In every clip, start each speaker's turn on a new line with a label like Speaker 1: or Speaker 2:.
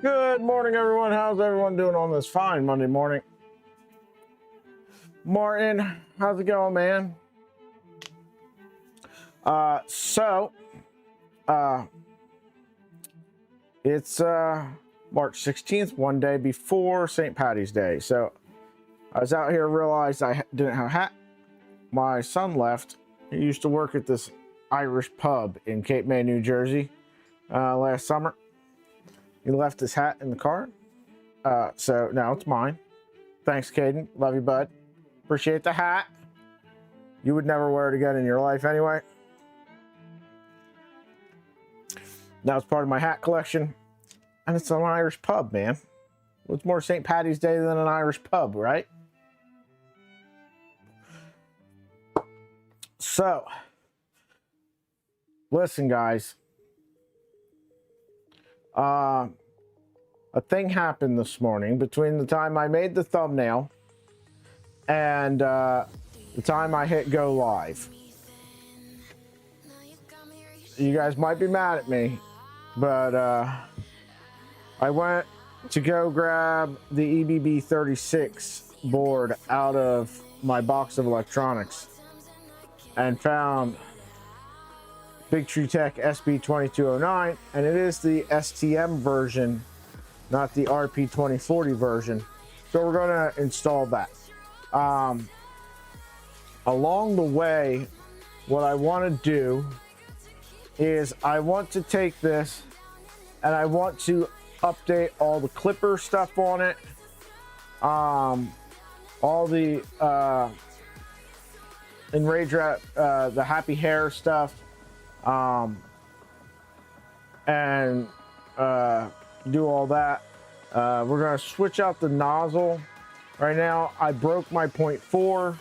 Speaker 1: Good morning, everyone. How's everyone doing on this fine Monday morning? Martin, how's it going, man? It's March 16th, one day before St. Patty's Day. So I was out here, realized I didn't have a hat. My son left. He used to work at this Irish pub in Cape May, New Jersey last summer. He left his hat in the car. So now it's mine. Thanks, Caden. Love you, bud. Appreciate the hat. You would never wear it again in your life anyway. Now it's part of my hat collection. And it's an Irish pub, man. What's more St. Patty's Day than an Irish pub, right? So, listen, guys. A thing happened this morning between the time I made the thumbnail and the time I hit go live. You guys might be mad at me, but I went to go grab the EBB 36 board out of my box of electronics and found Big Tree Tech SB2209, and it is the STM version, not the RP2040 version. So we're going to install that. Along the way, what I want to do is I want to take this and I want to update all the clipper stuff on it, all the Enrage Wrap, the Happy Hair stuff, and do all that. We're going to switch out the nozzle. Right now I broke my 0.4.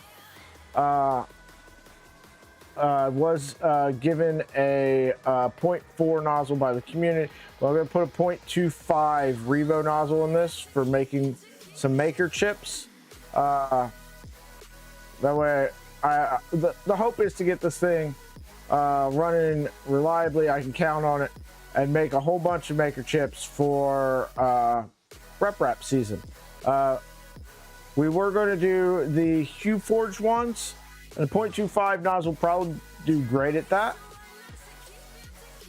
Speaker 1: Was given a 0.4 nozzle by the community. Well, I'm going to put a 0.25 Revo nozzle in this for making some maker chips. That way the hope is to get this thing running reliably. I can count on it and make a whole bunch of maker chips for rep wrap season. We were going to do the Hue Forge ones, and the 0.25 nozzle probably do great at that.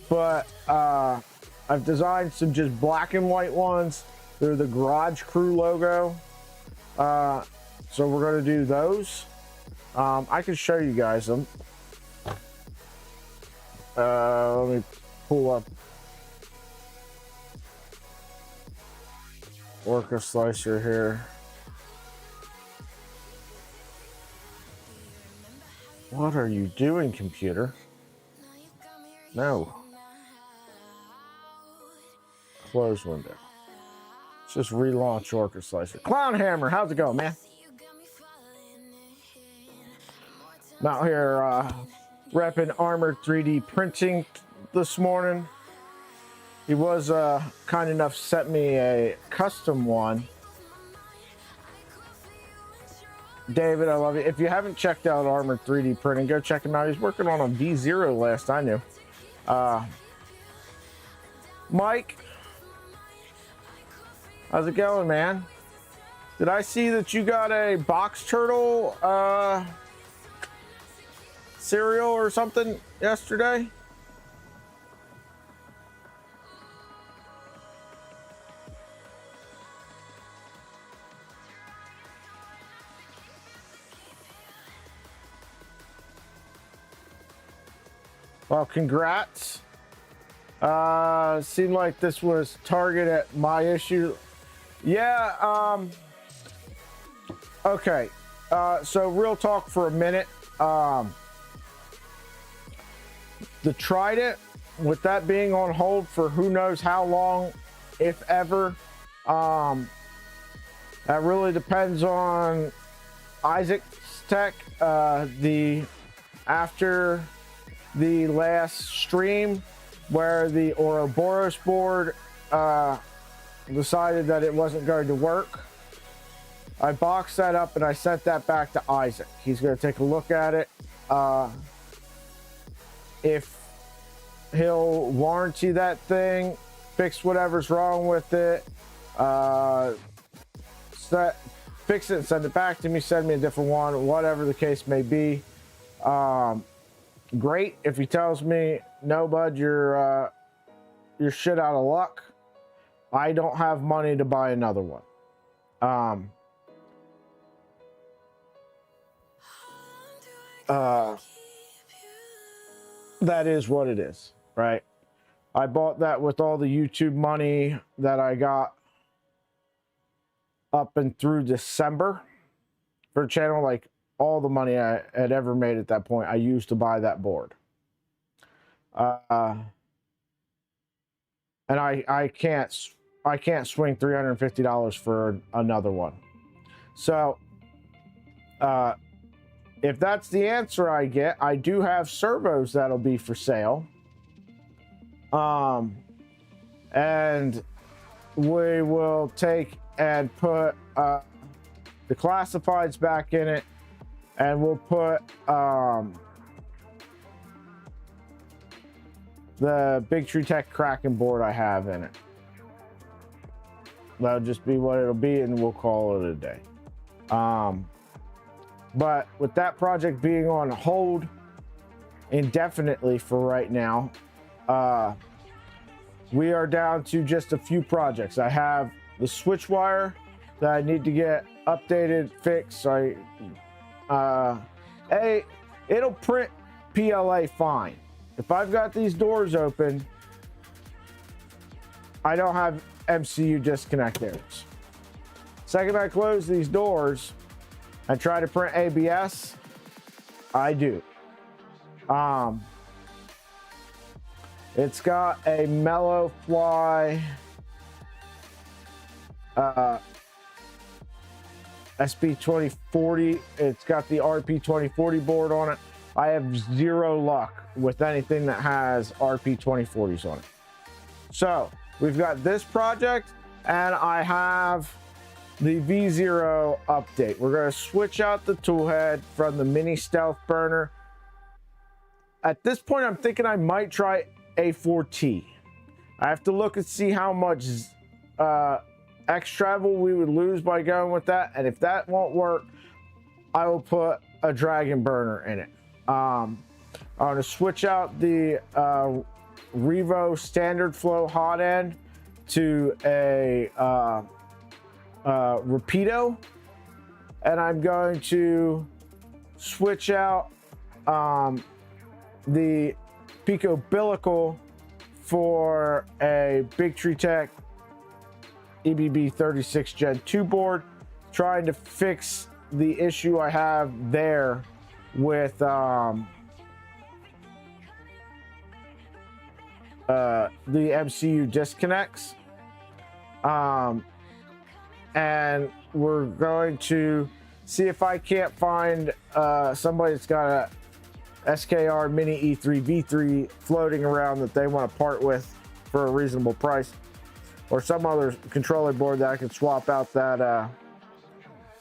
Speaker 1: But I've designed some just black and white ones. They're the Garage Crew logo. So we're going to do those. I can show you guys them. Let me pull up Orca Slicer here. What are you doing, computer? No. Close window. Let's just relaunch Orca Slicer. Clown Hammer, how's it going, man? I'm out here repping Armored 3D printing this morning. He was kind enough to set me a custom one. David, I love you. If you haven't checked out Armored 3D printing, go check him out. He's working on a V0 last I knew. Mike, how's it going, man? Did I see that you got a box turtle cereal or something yesterday? Well, congrats. Seemed like this was targeted at my issue. Yeah, okay. So real talk for a minute. The Trident, with that being on hold for who knows how long, if ever, that really depends on Isaac's tech. After the last stream where the Ouroboros board decided that it wasn't going to work, I boxed that up and I sent that back to Isaac. He's going to take a look at it. If he'll warranty that thing, fix whatever's wrong with it, fix it and send it back to me, send me a different one, whatever the case may be. Great. If he tells me, no, bud, you're shit out of luck, I don't have money to buy another one. That is what it is, right? I bought that with all the YouTube money that I got up and through December for the channel. Like, all the money I had ever made at that point, I used to buy that board. And I can't swing $350 for another one. So, if that's the answer I get, I do have servos that'll be for sale. And we will take and put the classifieds back in it, and we'll put the Big Tree Tech Kraken board I have in it. That'll just be what it'll be, and we'll call it a day. But with that project being on hold indefinitely for right now, we are down to just a few projects. I have the Switchwire that I need to get updated, fixed. It'll print PLA fine. If I've got these doors open, I don't have MCU disconnect errors. Second I close these doors and try to print ABS, I do. It's got a Mellow Fly SB2040. It's got the RP2040 board on it. I have zero luck with anything that has RP2040s on it. So we've got this project, and I have the V0 update. We're going to switch out the tool head from the mini stealth burner. At this point, I'm thinking I might try A4T. I have to look and see how much X travel we would lose by going with that, and if that won't work, I will put a dragon burner in it. I'm going to switch out the Revo standard flow hot end to a Rapido, and I'm going to switch out the Pico Billicle for a Big Tree Tech EBB 36 Gen 2 board, trying to fix the issue I have there with the MCU disconnects. And we're going to see if I can't find somebody that's got a SKR Mini E3 V3 floating around that they want to part with for a reasonable price, or some other controller board that I can swap out that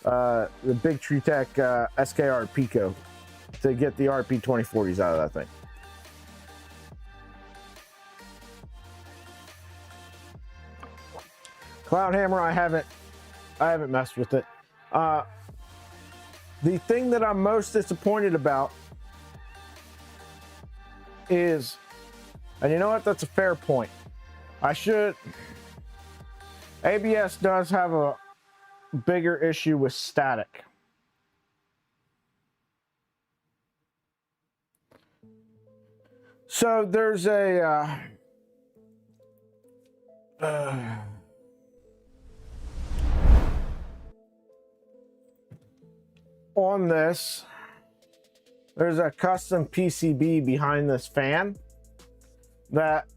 Speaker 1: the Big Tree Tech SKR Pico to get the RP2040s out of that thing. Cloud Hammer, I haven't messed with it. The thing that I'm most disappointed about is, and you know what, that's a fair point. ABS does have a bigger issue with static. So there's a on this, there's a custom PCB behind this fan that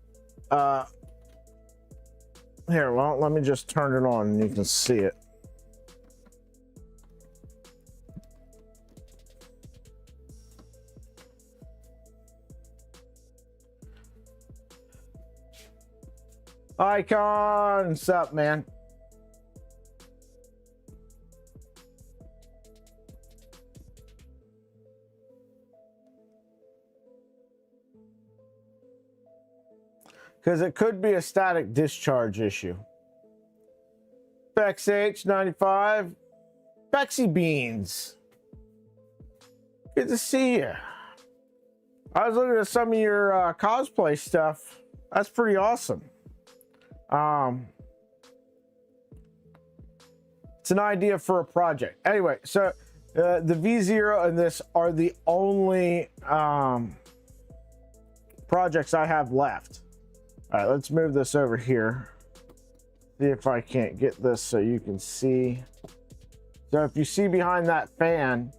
Speaker 1: here, well, let me just turn it on and you can see it. Icon, what's up, man? because it could be a static discharge issue. Bex H95, Bexy Beans, good to see you. I was looking at some of your cosplay stuff. That's pretty awesome. It's an idea for a project. Anyway, so the V0 and this are the only projects I have left. All right, let's move this over here. See if I can't get this so you can see. So if you see behind that fan,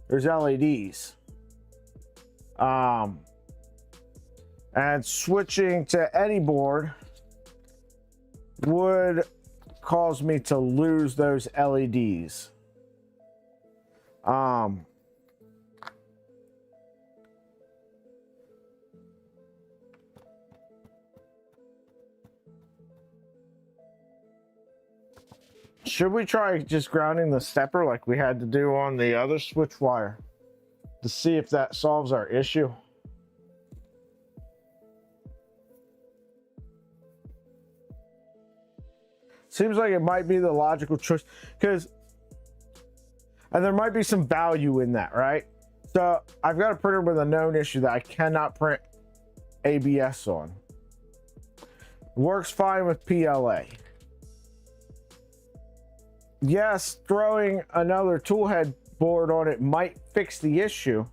Speaker 1: there's LEDs. And switching to any board would cause me to lose those LEDs. Should we try just grounding the stepper like we had to do on the other switch wire to see if that solves our issue? Seems like it might be the logical choice, and there might be some value in that, right? So I've got a printer with a known issue that I cannot print ABS on. Works fine with PLA. Yes, throwing another tool head board on it might fix the issue,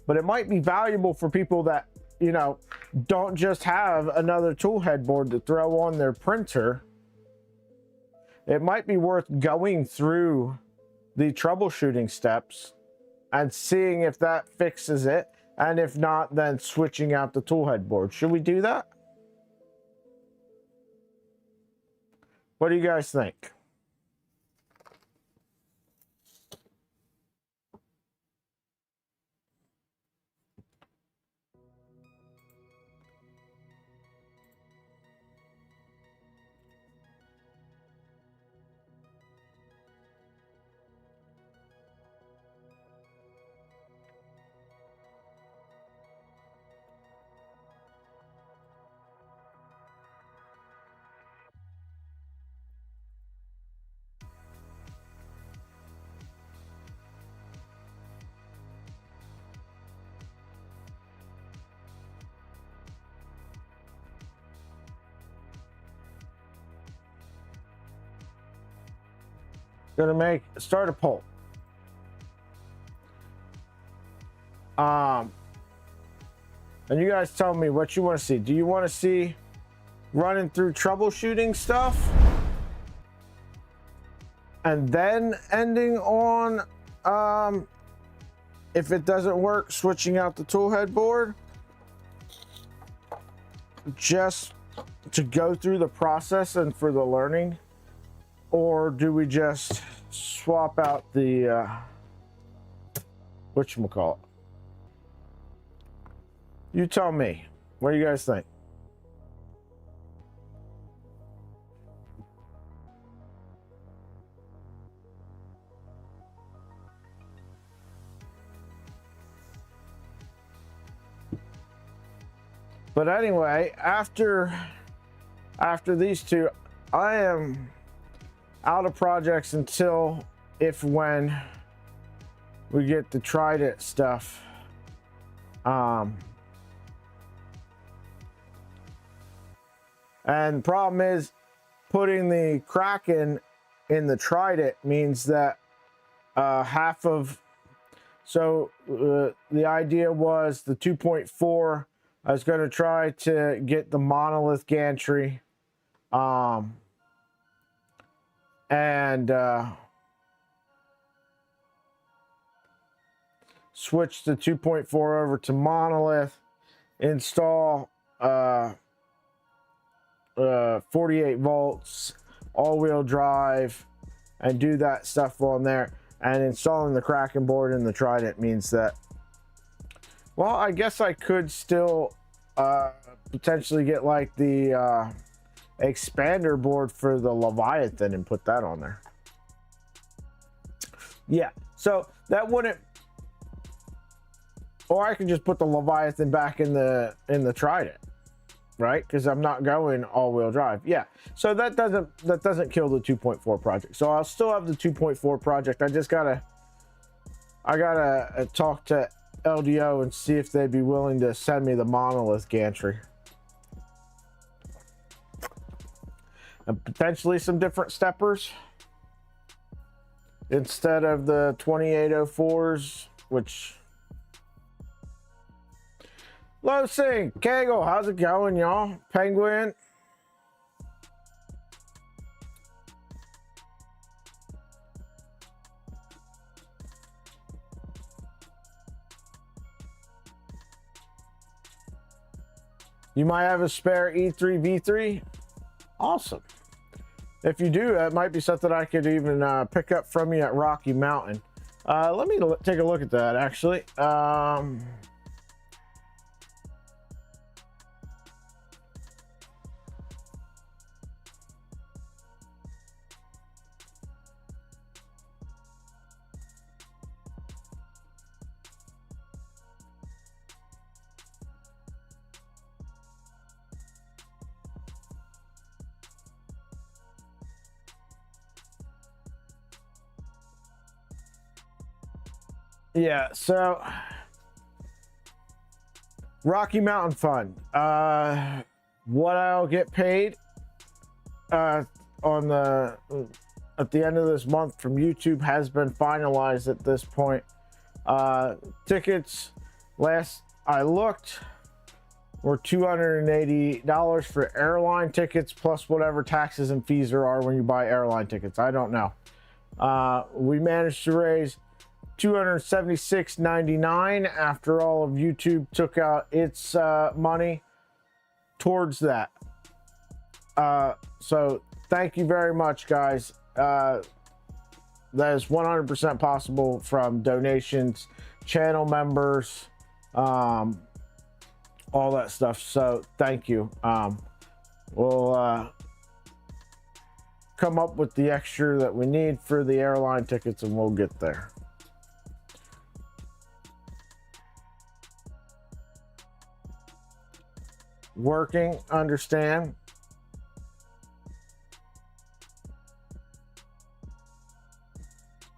Speaker 1: but it might be valuable for people that, you know, don't just have another tool head board to throw on their printer. It might be worth going through the troubleshooting steps and seeing if that fixes it, and if not, then switching out the tool head board. Should we do that? What do you guys think? Gonna start a poll. And you guys tell me what you want to see. Do you want to see running through troubleshooting stuff and then ending on if it doesn't work, switching out the tool head board just to go through the process and for the learning? Or do we just swap out the whatchamacallit? You tell me. What do you guys think? But anyway, after these two, I am out of projects until when we get the Trident stuff. And the problem is putting the Kraken in the Trident means that half of, so the idea was the 2.4, I was going to try to get the monolith gantry and switch the 2.4 over to monolith, install 48 volts all-wheel drive and do that stuff on there. And installing the Kraken board in the Trident means that, well, I guess I could still potentially get like the expander board for the Leviathan and put that on there. Yeah, so that wouldn't, or I could just put the Leviathan back in the Trident. right? Because I'm not going all-wheel drive. Yeah, so that doesn't kill the 2.4 project. So I'll still have the 2.4 project. I gotta talk to LDO and see if they'd be willing to send me the monolith gantry and potentially some different steppers instead of the 2804s, which Low Sing, Kegel, how's it going, y'all? Penguin. You might have a spare E3 V3. Awesome. If you do, that might be something I could even pick up from you at Rocky Mountain. Let me take a look at that, actually. Yeah, so Rocky Mountain Fund. What I'll get paid at the end of this month from YouTube has been finalized at this point. Tickets, last I looked, were $280 for airline tickets plus whatever taxes and fees there are when you buy airline tickets. I don't know. We managed to raise $276.99 after all of YouTube took out its money towards that. So thank you very much, guys. That is 100% possible from donations, channel members, all that stuff. So thank you. We'll come up with the extra that we need for the airline tickets and we'll get there. Working, understand.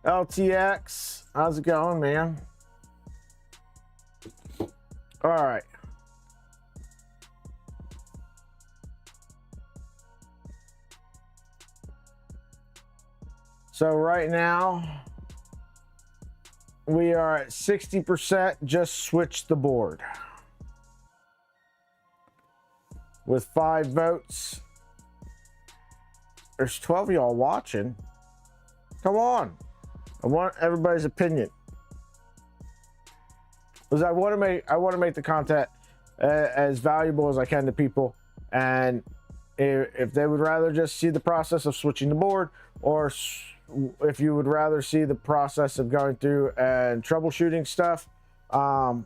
Speaker 1: LTX, how's it going, man? All right. So right now we are at 60%. Just switch the board. With 5 votes. There's 12 of y'all watching. Come on. I want everybody's opinion. Because I want to make the content as valuable as I can to people. And if they would rather just see the process of switching the board, or if you would rather see the process of going through and troubleshooting stuff, I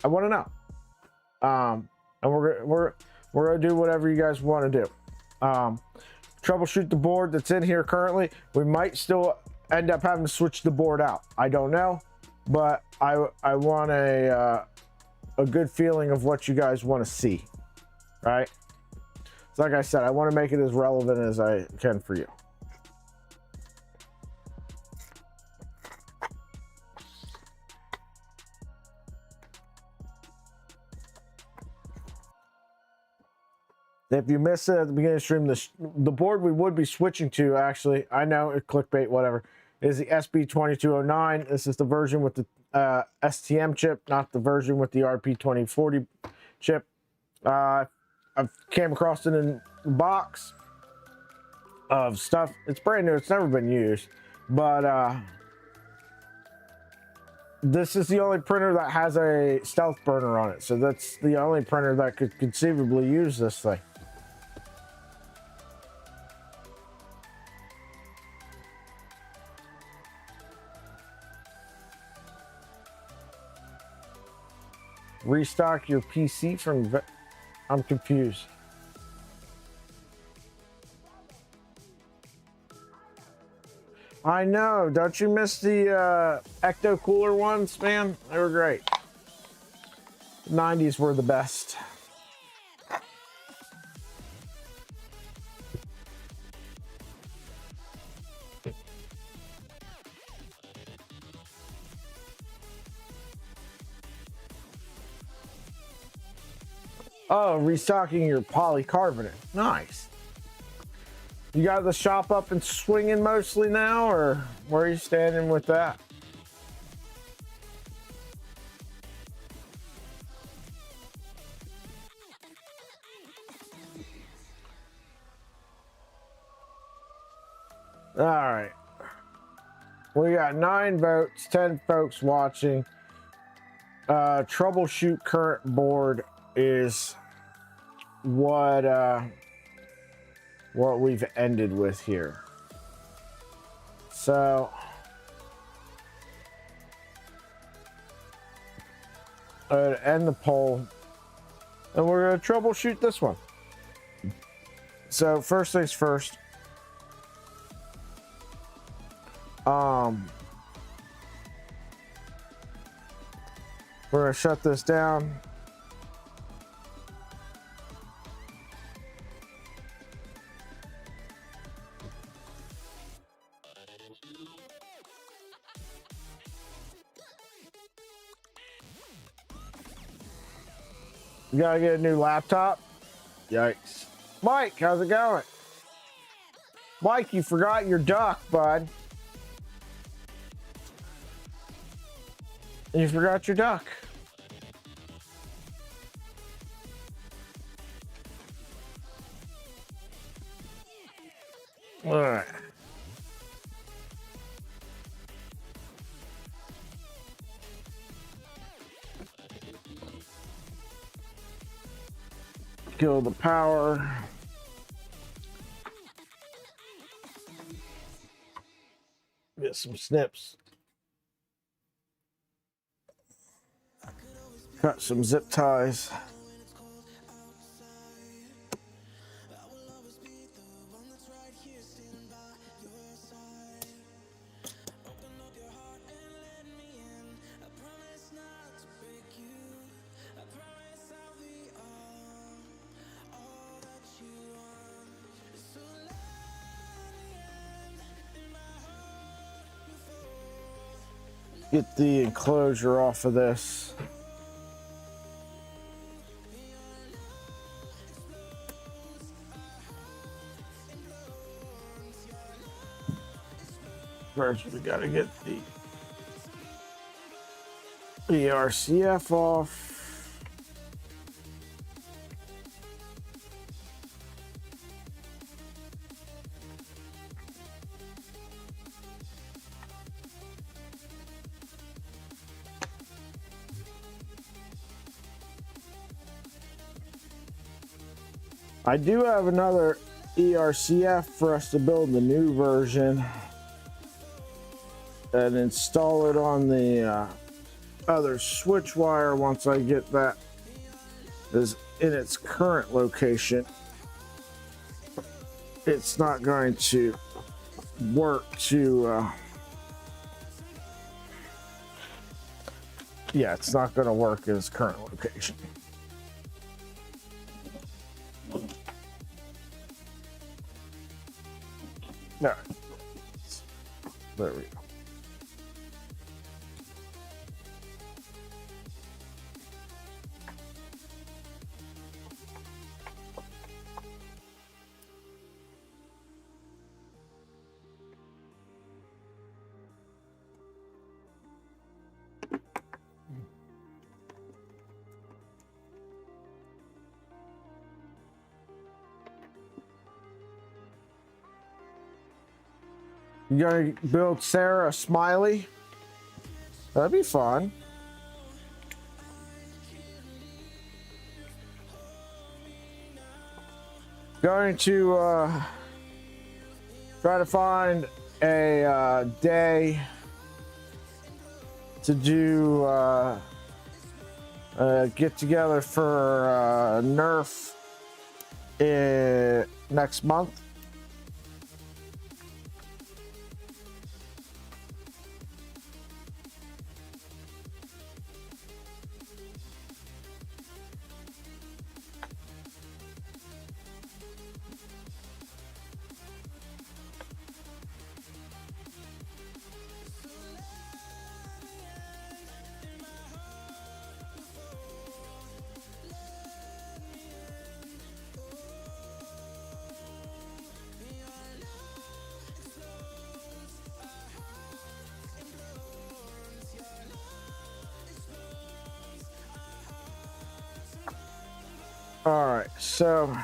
Speaker 1: want to know. And we're gonna do whatever you guys want to do. Troubleshoot the board that's in here currently. We might still end up having to switch the board out. I don't know, but I want a good feeling of what you guys want to see, right? So like I said, I want to make it as relevant as I can for you. If you missed it at the beginning of the stream, the board we would be switching to, actually, I know, it clickbait, whatever, is the SB2209. This is the version with the STM chip, not the version with the RP2040 chip. I came across it in a box of stuff. It's brand new. It's never been used. But this is the only printer that has a stealth burner on it. So that's the only printer that could conceivably use this thing. Restock your PC from... I'm confused. I know. Don't you miss the Ecto Cooler ones, man? They were great. The 90s were the best. Oh, restocking your polycarbonate. Nice. You got the shop up and swinging mostly now, or where are you standing with that? All right. We got 9 votes, 10 folks watching. Troubleshoot current board is what we've ended with here. So end the poll, and we're gonna troubleshoot this one. So first things first. We're gonna shut this down. You gotta get a new laptop. Yikes. Mike, how's it going? Mike, you forgot your duck, bud. You forgot your duck. All right. Kill the power. Get some snips. Cut some zip ties. Get the enclosure off of this. First, we gotta get the RCF off. I do have another ERCF for us to build the new version and install it on the other switch wire once I get that is in its current location. It's not going to work to yeah, it's not going to work in its current location. All right. There we go. You gonna build Sarah a smiley? That'd be fun. Going to try to find a day to do get together for Nerf next month. All right, so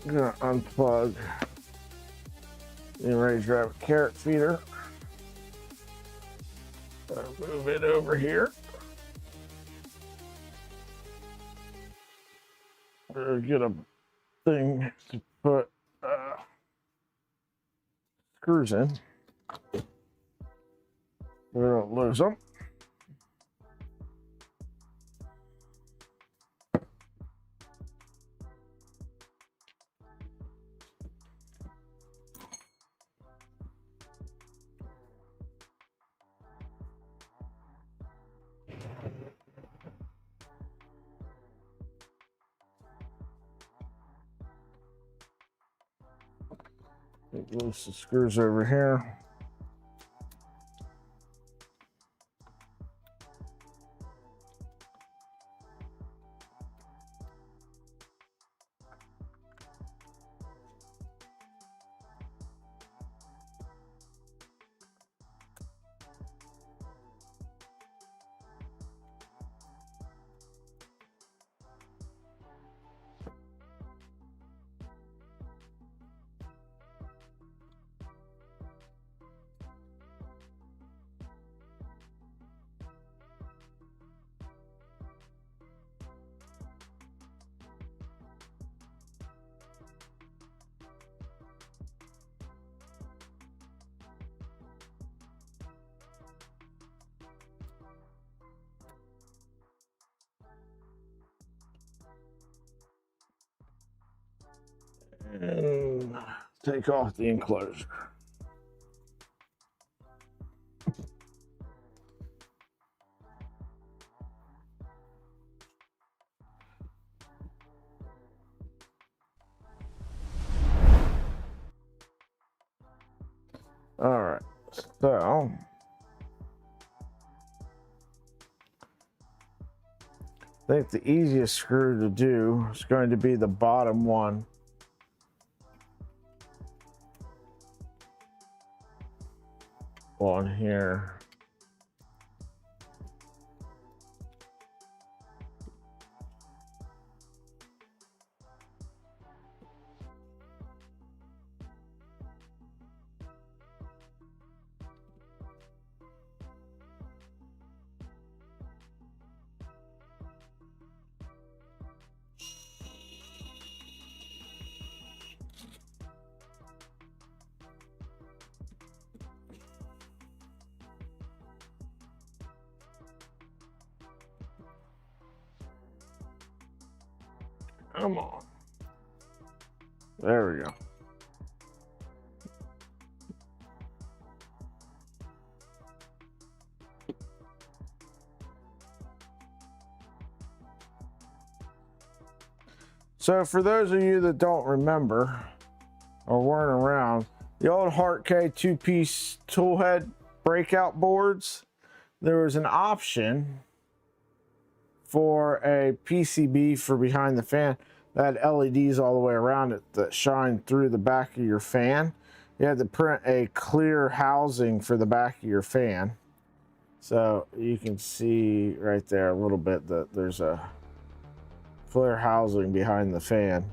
Speaker 1: I'm gonna unplug the Range Rabbit carrot feeder. Move it over here. Get a thing to put screws in. We don't lose them. Take loose the screws over here. And take off the enclosure. All right, so I think the easiest screw to do is going to be the bottom one. On here. Come on. There we go. So for those of you that don't remember or weren't around, the old Hart-K two-piece tool head breakout boards, there was an option for a PCB for behind the fan that had LEDs all the way around it that shine through the back of your fan. You had to print a clear housing for the back of your fan. So you can see right there a little bit that there's a clear housing behind the fan.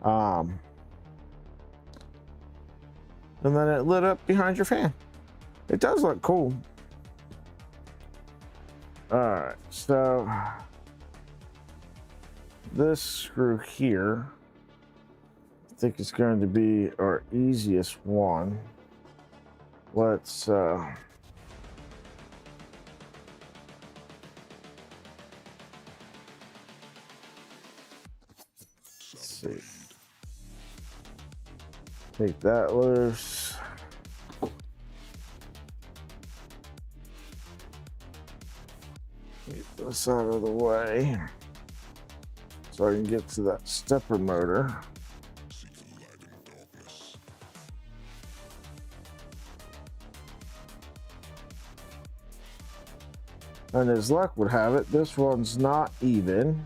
Speaker 1: And then it lit up behind your fan. It does look cool. All right, so this screw here, I think it's going to be our easiest one. Let's see. Take that loose. Get this out of the way so I can get to that stepper motor. And as luck would have it, this one's not even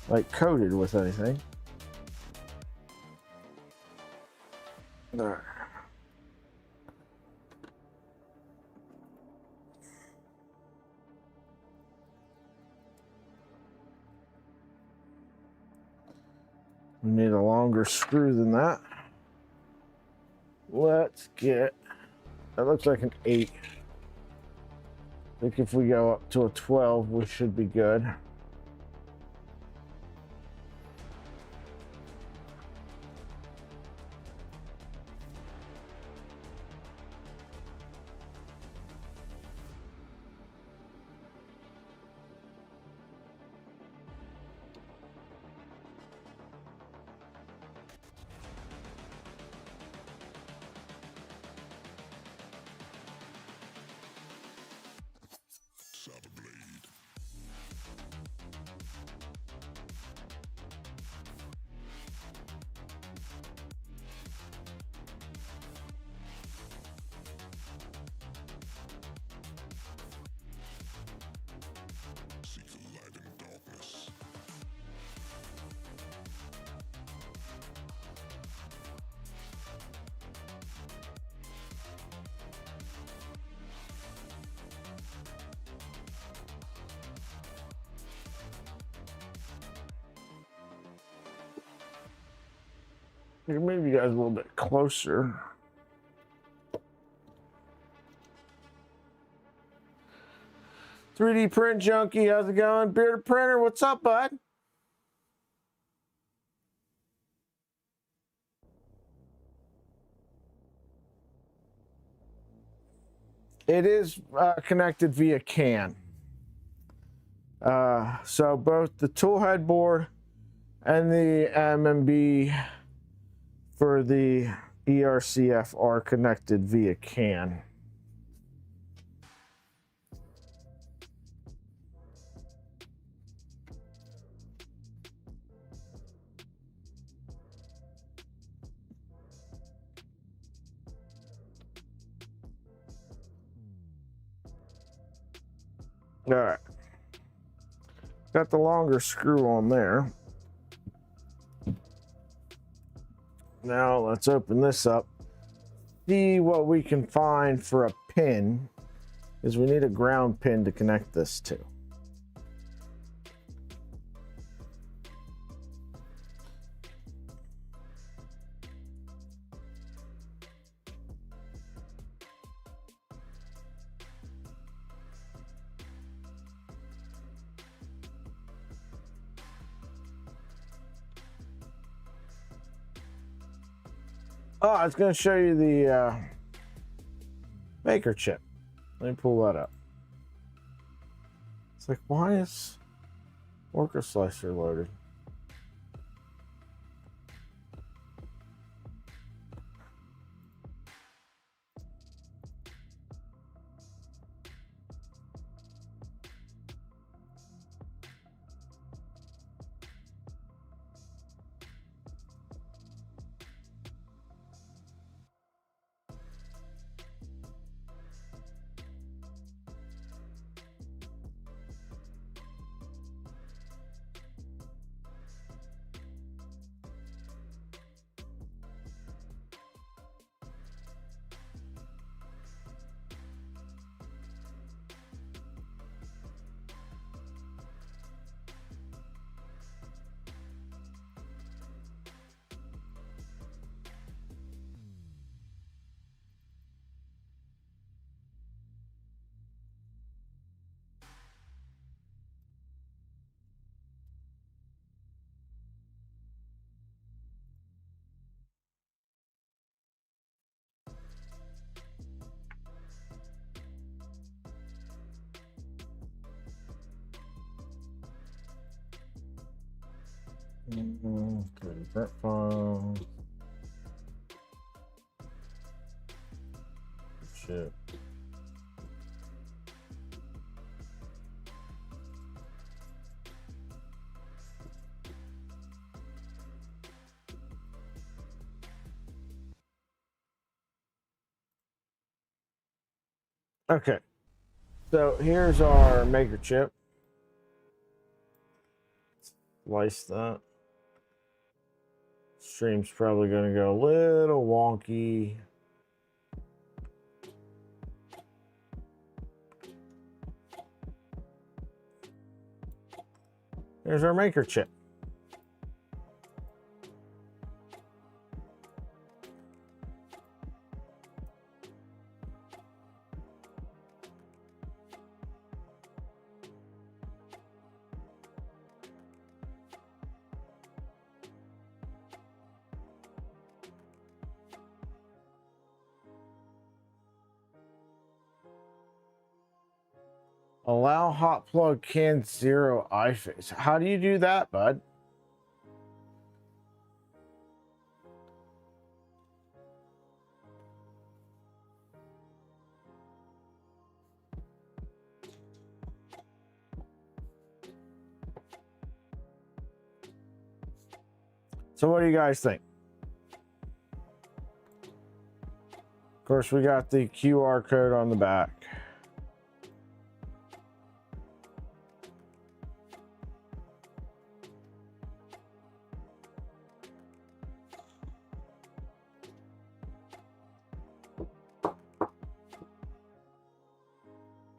Speaker 1: like coated with anything. There. We need a longer screw than that. Let's get, that looks like an 8. I think if we go up to a 12, we should be good. Maybe you guys a little bit closer. "3D Print Junkie, how's it going? Bearded Printer, what's up, bud?" It is connected via CAN. So both the tool head board and the MMB for the ERCF are connected via CAN. All right. Got the longer screw on there. Now let's open this up. See what we can find for a pin, is we need a ground pin to connect this to. Oh, I was going to show you the maker chip. Let me pull that up. It's like, why is Orca Slicer loaded? Print file. Shit. Okay, so here's our maker chip. Slice that. Stream's probably going to go a little wonky. There's our maker chip. Allow hot plug can 0 iFace. How do you do that, bud? So what do you guys think? Of course, we got the QR code on the back.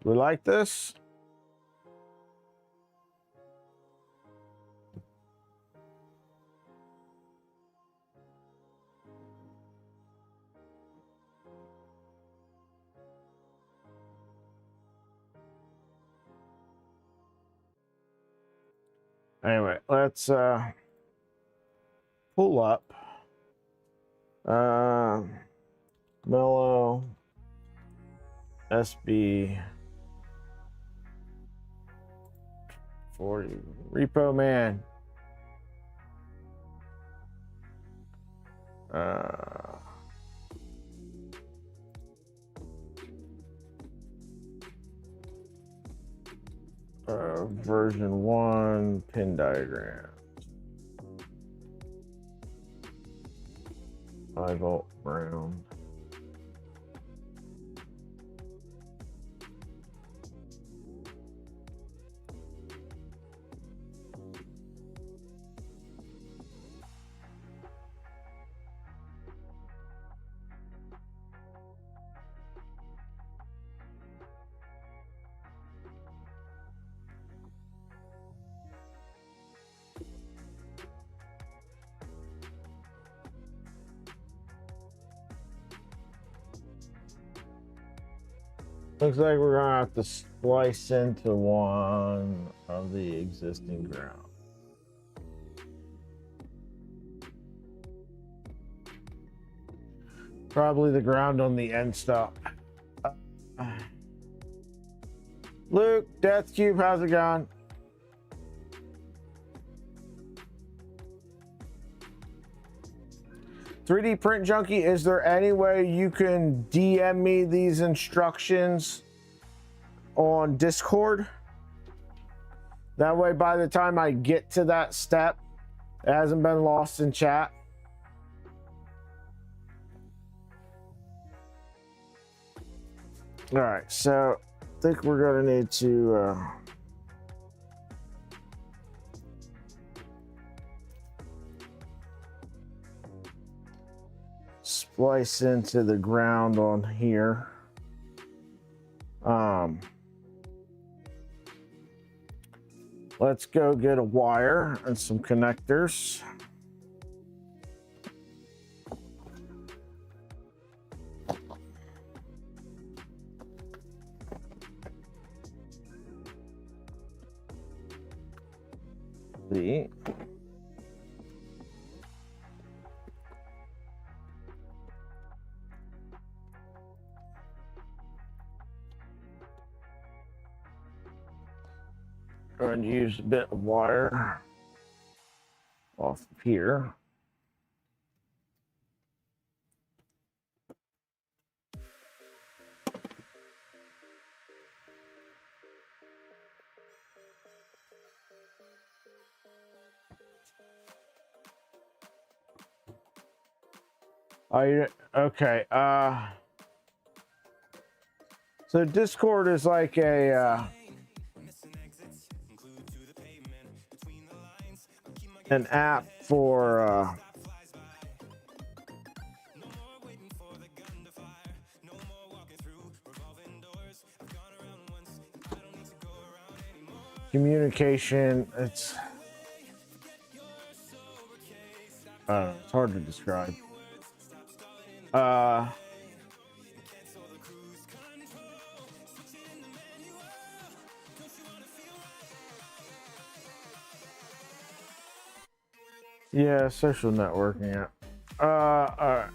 Speaker 1: We like this. Anyway, let's pull up Mellow SB 40 Repo Man. Version 1 pin diagram. 5-volt ground. Looks like we're gonna have to splice into one of the existing ground. Probably the ground on the end stop. Luke, Death Cube, how's it going? "3D Print Junkie, is there any way you can DM me these instructions on Discord? That way, by the time I get to that step, it hasn't been lost in chat." All right, so I think we're gonna need to splice into the ground on here. Let's go get a wire and some connectors. The going to use a bit of wire off of here. Okay. So Discord is like a an app for communication, it's it's hard to describe. Yeah, social networking. Yeah. All right.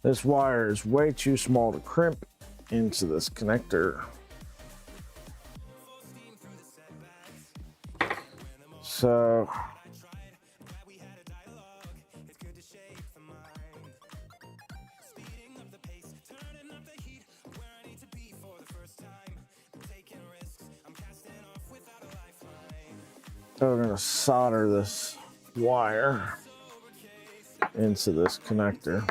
Speaker 1: This wire is way too small to crimp into this connector. So we're gonna solder this wire into this connector.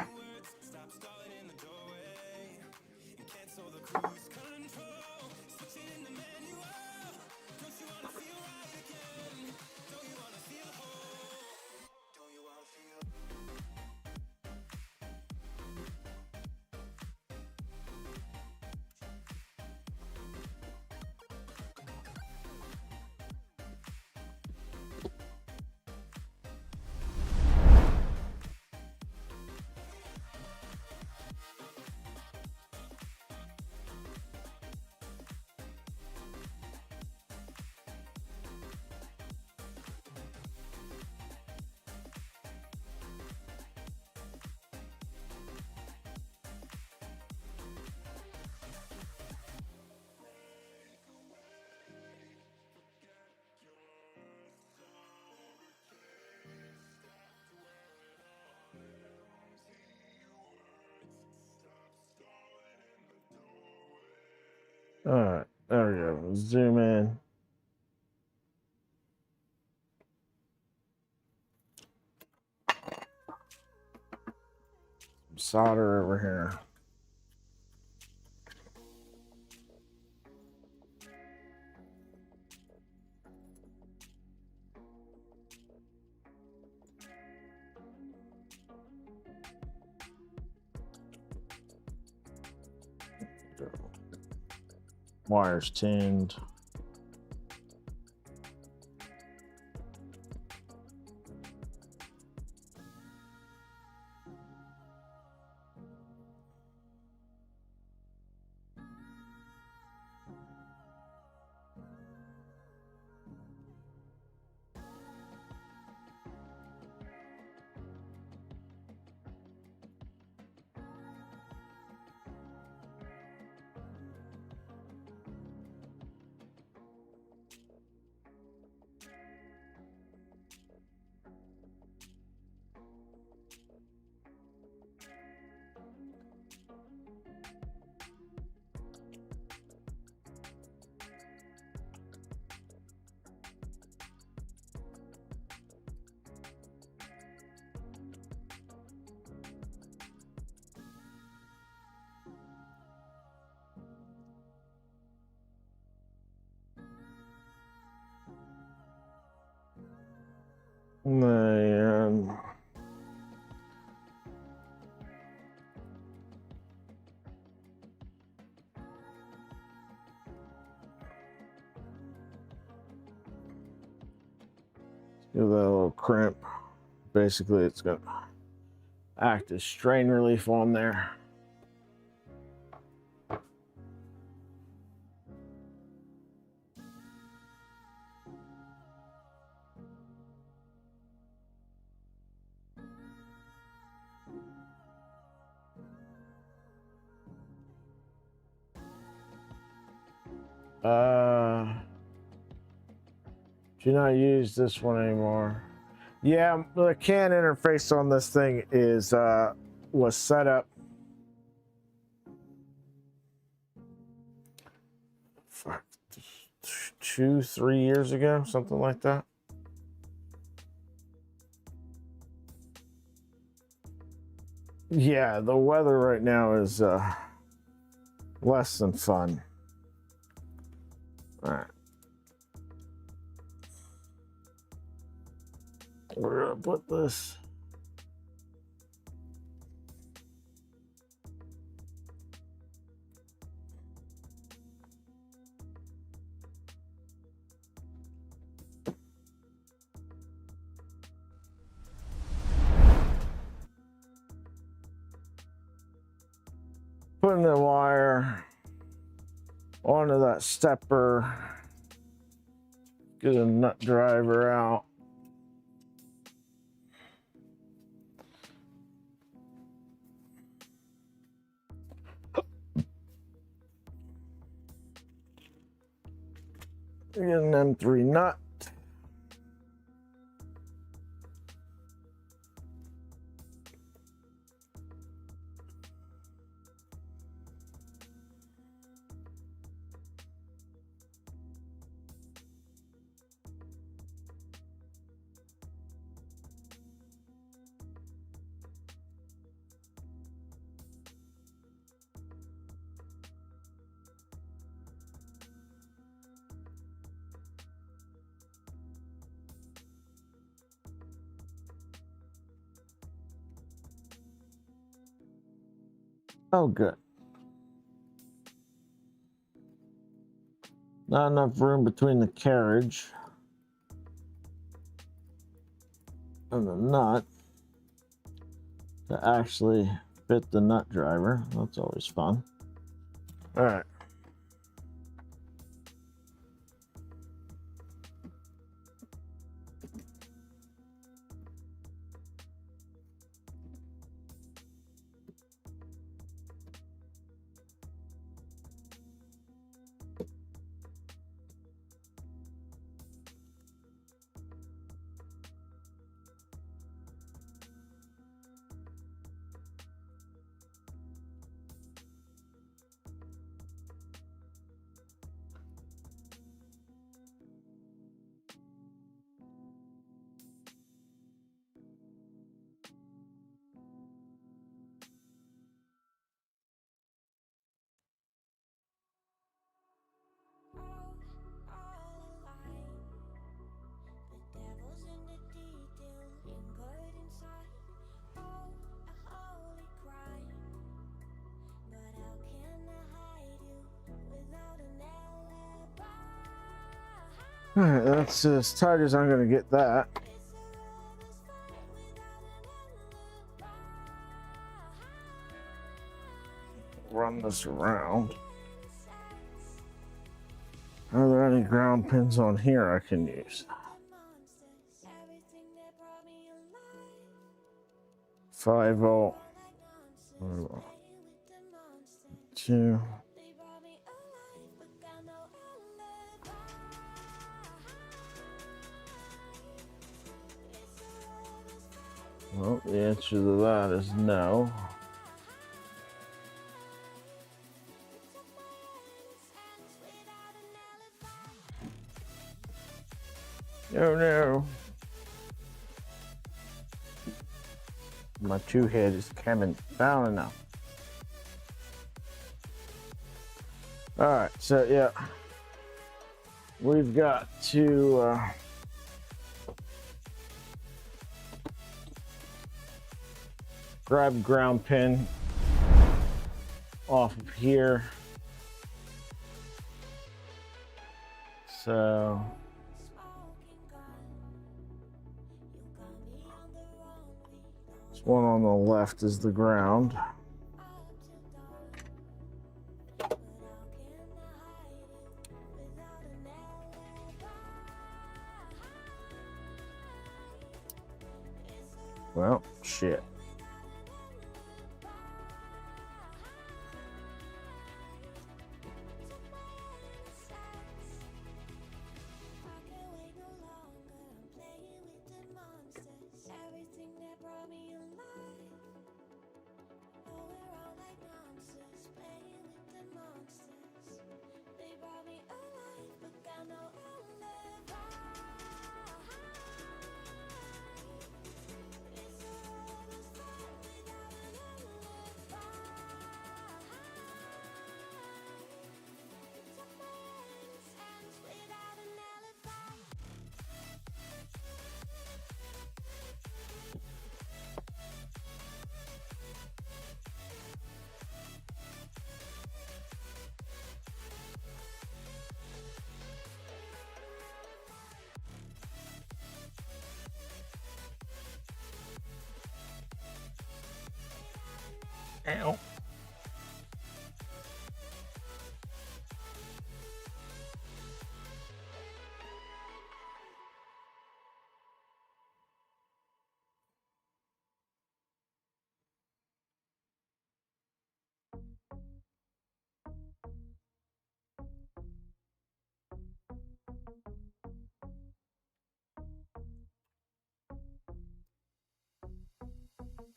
Speaker 1: All right, there we go. Zoom in. Solder over here. Wires tinned. Man. Give that a little crimp. Basically, it's going to act as strain relief on there. Do not use this one anymore. Yeah, the CAN interface on this thing is was set up 2-3 years ago, something like that. Yeah, the weather right now is less than fun. All right. We're gonna put this. Putting the wire onto that stepper. Get a nut driver out. Get an M3 nut. Oh, good. Not enough room between the carriage and the nut to actually fit the nut driver. That's always fun. All right. All right, that's as tight as I'm going to get that. Run this around. Are there any ground pins on here I can use? 5-volt. 2. Well, the answer to that is no. Oh no. My 2 head is coming down enough. All right, so yeah, we've got to grab ground pin off of here. So this one on the left is the ground. Well, shit. Ow.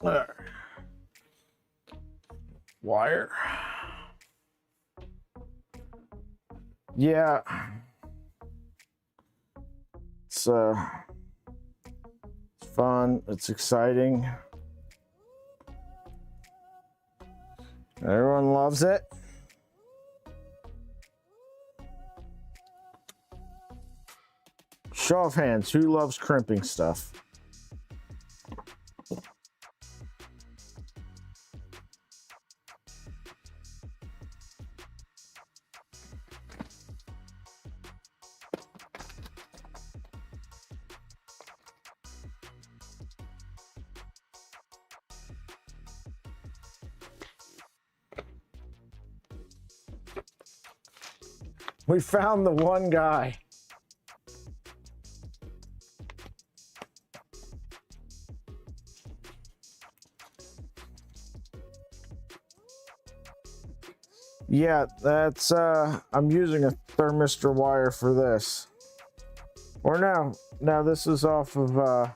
Speaker 1: There. Wire. Yeah. It's fun. It's exciting. Everyone loves it. Show of hands, who loves crimping stuff? We found the one guy. Yeah, that's I'm using a thermistor wire for this. Or no, this is off of the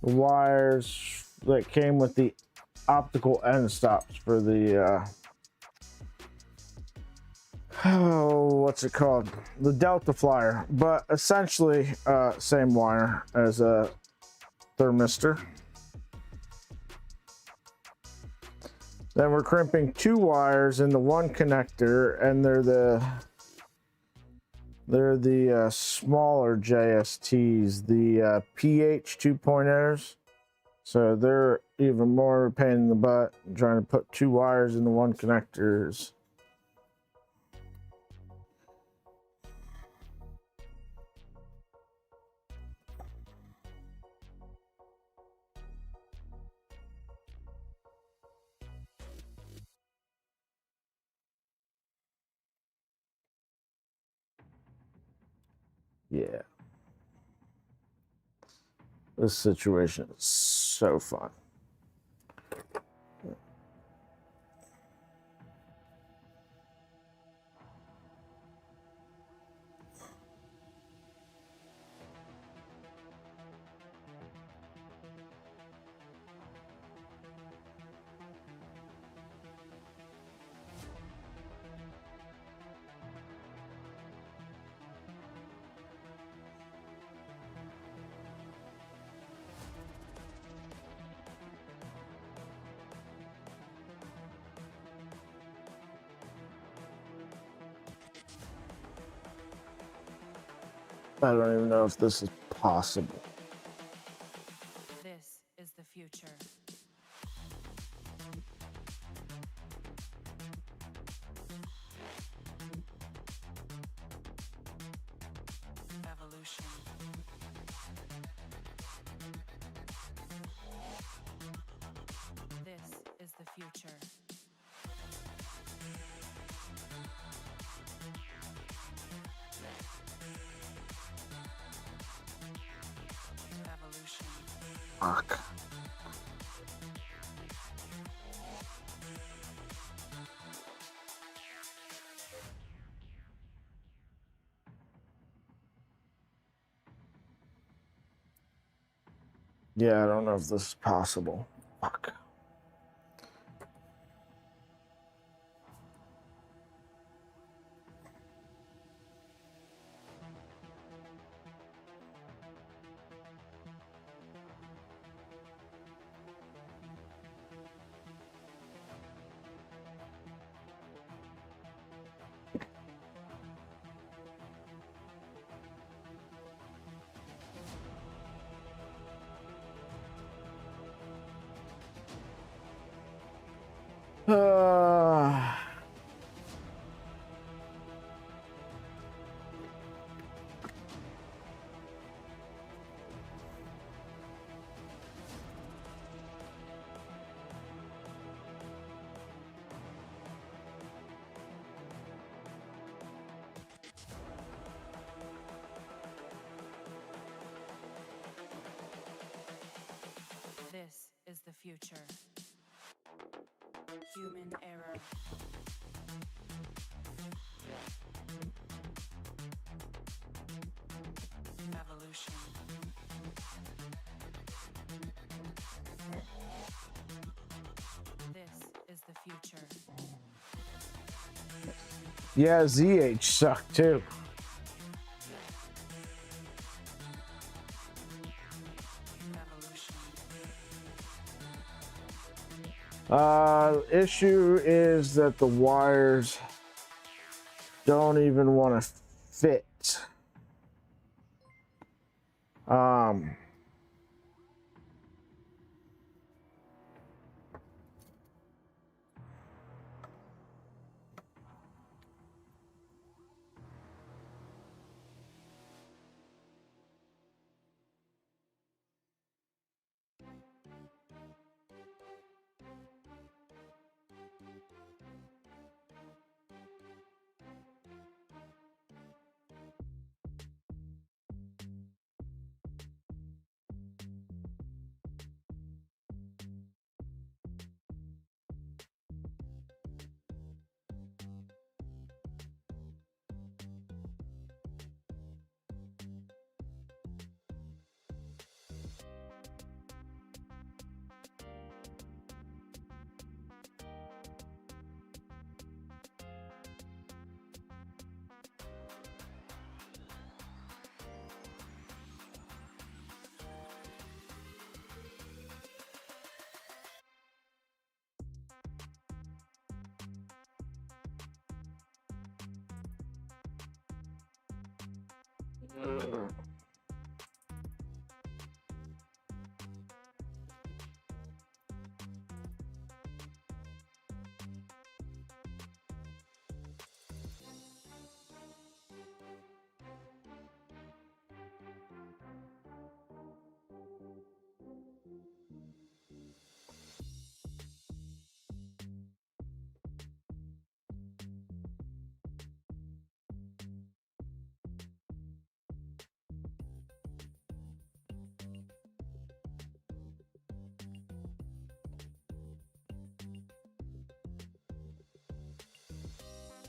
Speaker 1: wires that came with the optical end stops for the oh, what's it called? The Delta Flyer, but essentially same wire as a thermistor. Then we're crimping two wires into one connector, and they're the smaller JSTs, the PH 2.0s. So they're even more pain in the butt trying to put two wires into one connectors. Yeah. This situation is so fun. I don't even know if this is possible.
Speaker 2: This is the future. Evolution. This is the future. Evolution.
Speaker 1: Fuck. Yeah, I don't know if this is possible. Fuck. Uh,
Speaker 2: This is the future. Human error. Evolution. This is the future.
Speaker 1: Yeah, ZH sucked too. Issue is that the wires don't even want to fit.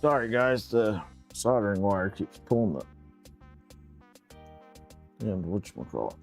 Speaker 1: Sorry guys, the soldering wire keeps pulling the whatchamacallit.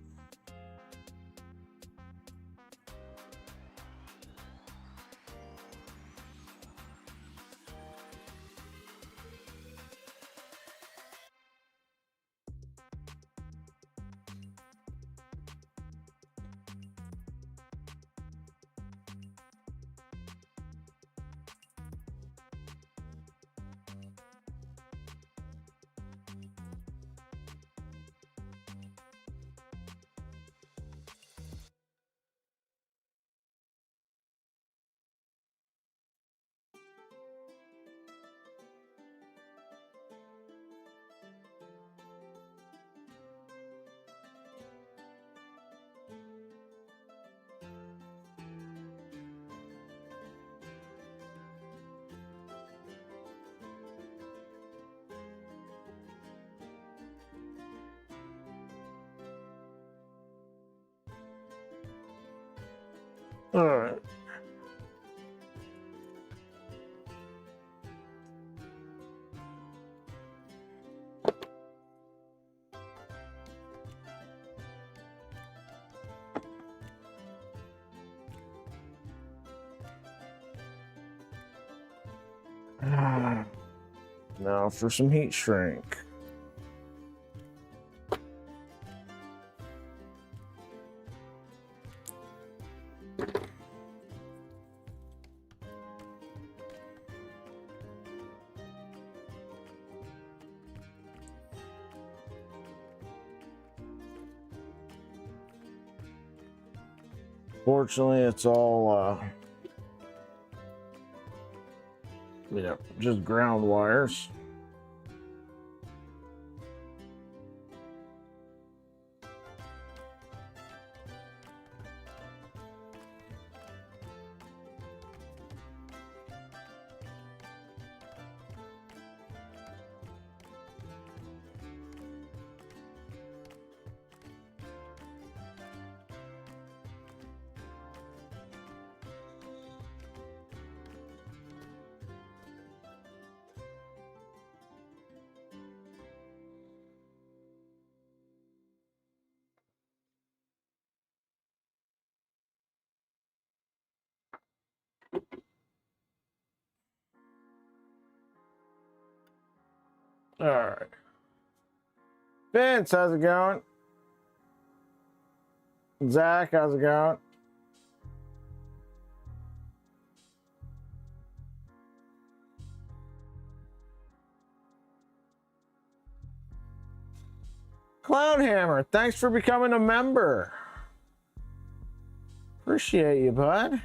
Speaker 1: All right. Now for some heat shrink. Fortunately, it's all, just ground wires. All right. Vince, how's it going? Zach, how's it going? Clownhammer, thanks for becoming a member. Appreciate you, bud.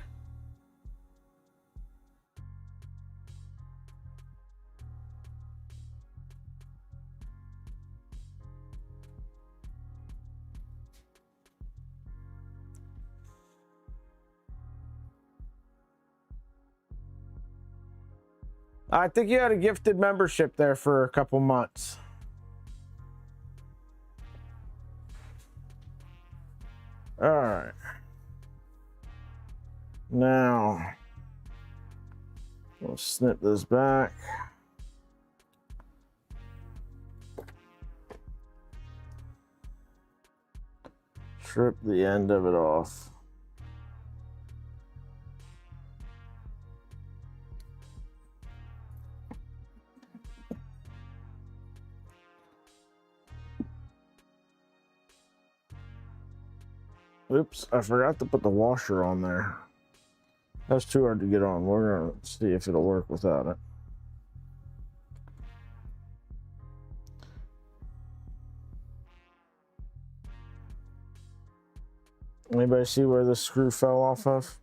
Speaker 1: I think you had a gifted membership there for a couple months. All right. Now, we'll snip this back. Strip the end of it off. Oops, I forgot to put the washer on there. That's too hard to get on. We're gonna see if it'll work without it. Anybody see where the screw fell off of?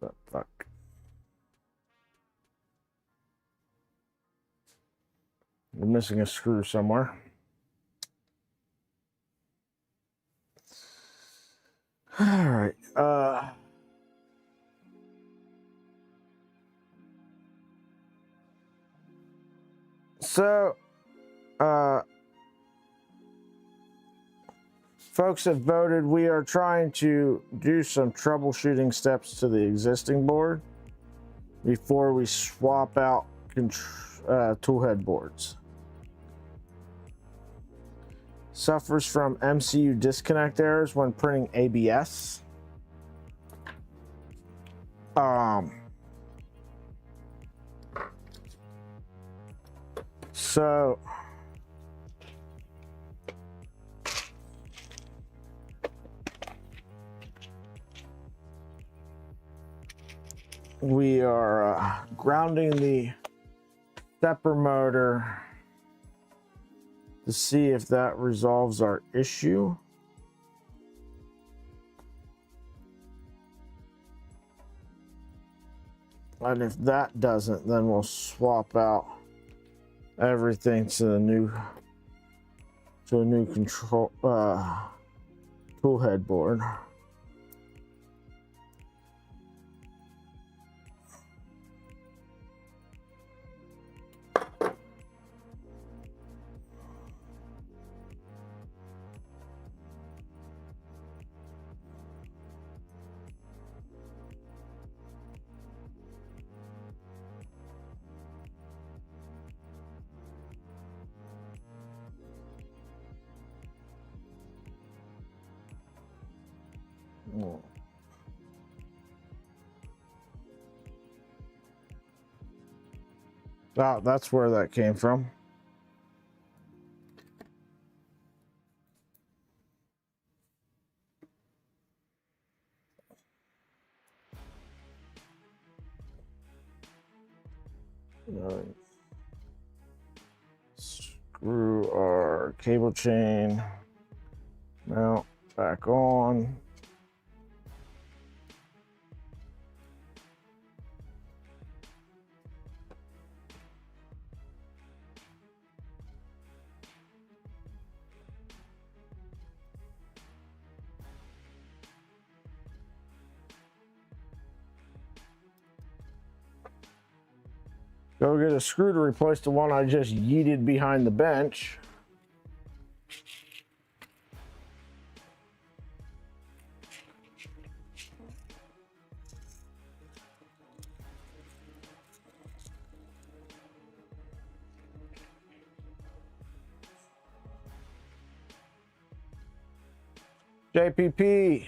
Speaker 1: Oh, fuck. We're missing a screw somewhere. All right. Folks have voted. We are trying to do some troubleshooting steps to the existing board before we swap out toolhead boards. Suffers from MCU disconnect errors when printing ABS. So we are grounding the stepper motor to see if that resolves our issue. And if that doesn't, then we'll swap out everything to a new control tool head board. Oh, that's where that came from. Screw our cable chain mount back on. Go get a screw to replace the one I just yeeted behind the bench. JPP.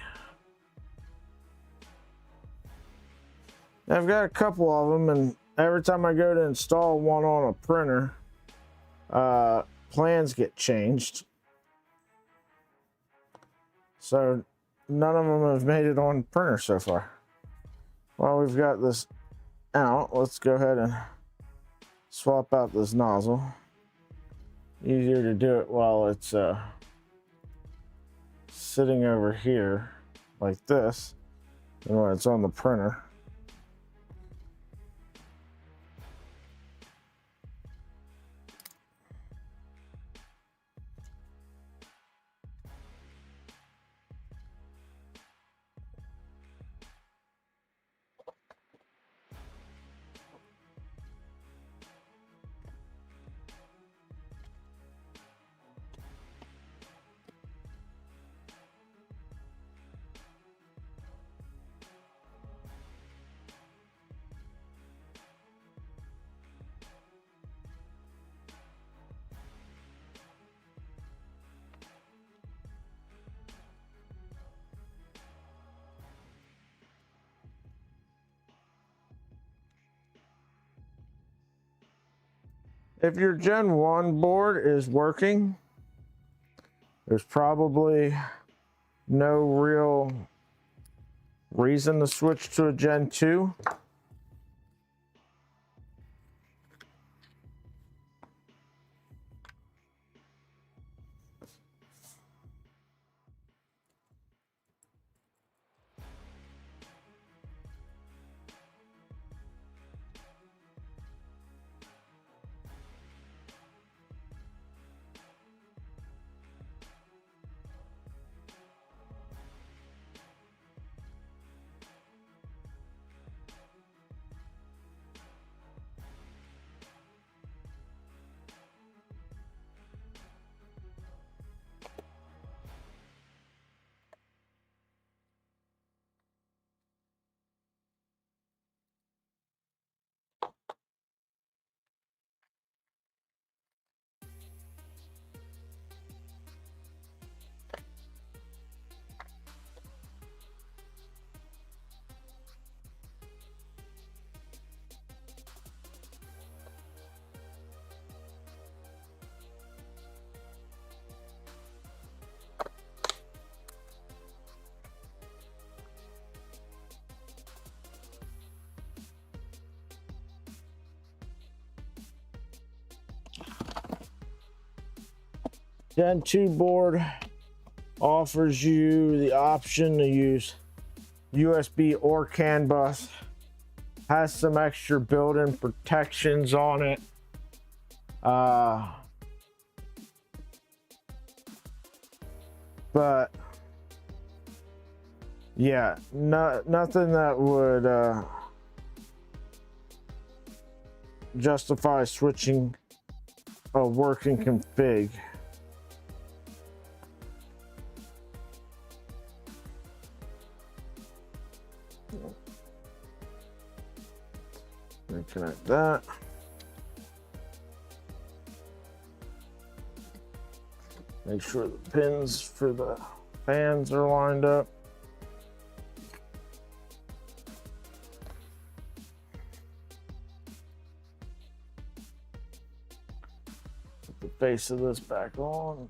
Speaker 1: I've got a couple of them, every time I go to install one on a printer, plans get changed. So none of them have made it on printer so far. Well, we've got this out. Let's go ahead and swap out this nozzle. Easier to do it while it's sitting over here like this than when it's on the printer. If your Gen 1 board is working, there's probably no real reason to switch to a Gen 2. Gen 2 board offers you the option to use USB or CAN bus. Has some extra built-in protections on it. But yeah, nothing that would justify switching a working config. Connect that. Make sure the pins for the fans are lined up. Put the base of this back on.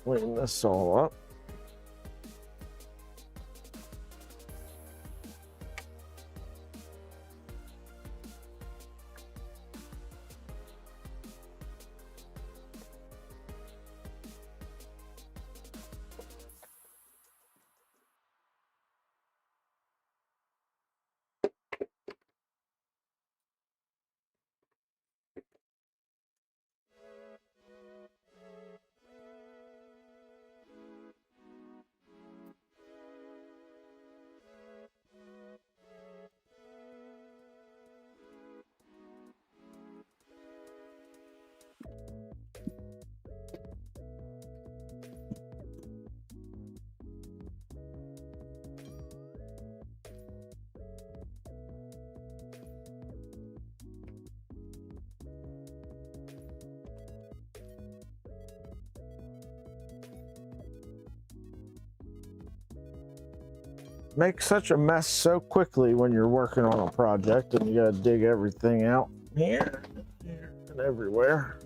Speaker 1: clean this all up. Make such a mess so quickly when you're working on a project and you gotta dig everything out here, and everywhere.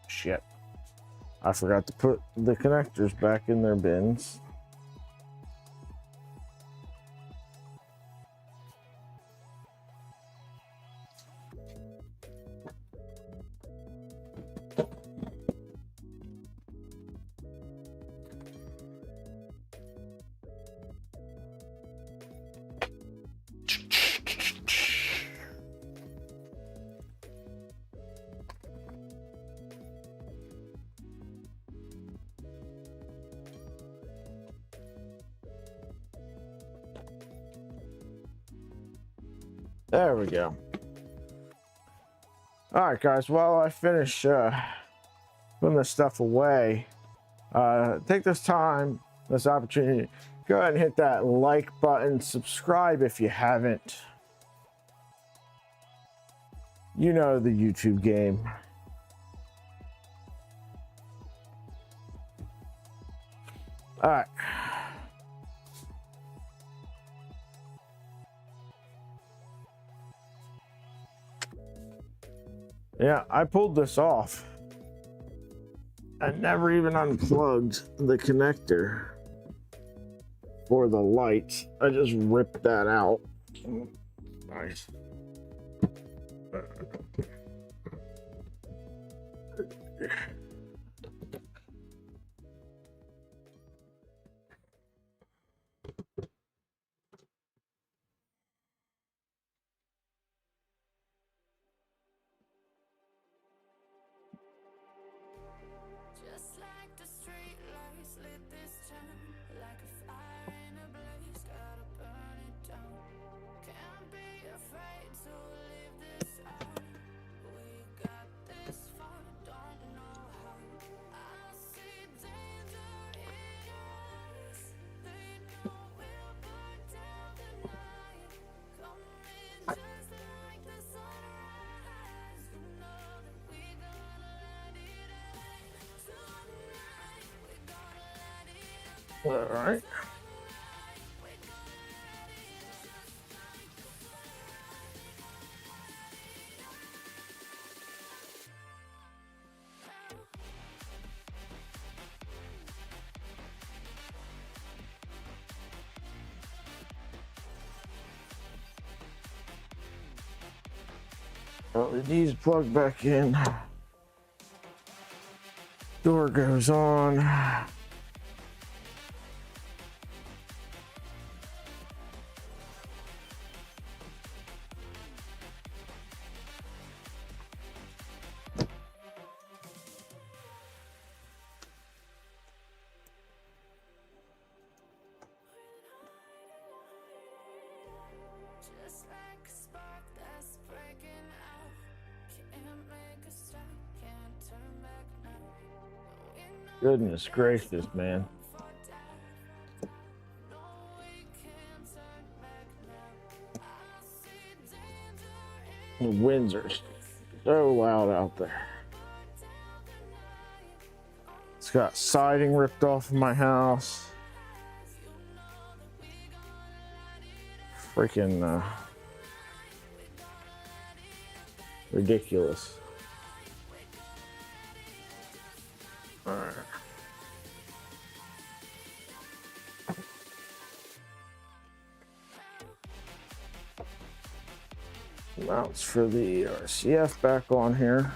Speaker 1: Shit. I forgot to put the connectors back in their bins. There we go. All right, guys, while I finish putting this stuff away, take this time, this opportunity, go ahead and hit that like button, subscribe if you haven't. You know the YouTube game. All right. Yeah, I pulled this off. I never even unplugged the connector for the lights. I just ripped that out. Nice.
Speaker 2: Just like the street lights lit this town, like a fire in a blaze, gotta burn it down. Can't be afraid to leave this out. We got this far, don't know how. I see danger in your eyes. They know we'll burn down the night. Coming just like the sunrise. You know that we gonna let it rain. Tonight we gonna let it
Speaker 1: All right. LEDs plugged back in. Door goes on.
Speaker 2: just like a spark that's breaking out. Can't make a stop, can't turn back now. We know
Speaker 1: Goodness gracious, man.
Speaker 2: for doubt. No, we can't turn back now. I see danger
Speaker 1: The
Speaker 2: in
Speaker 1: winds are so loud out there.
Speaker 2: down
Speaker 1: got siding ripped off of my house. Freaking ridiculous. All right. Mounts for the RCF back on here.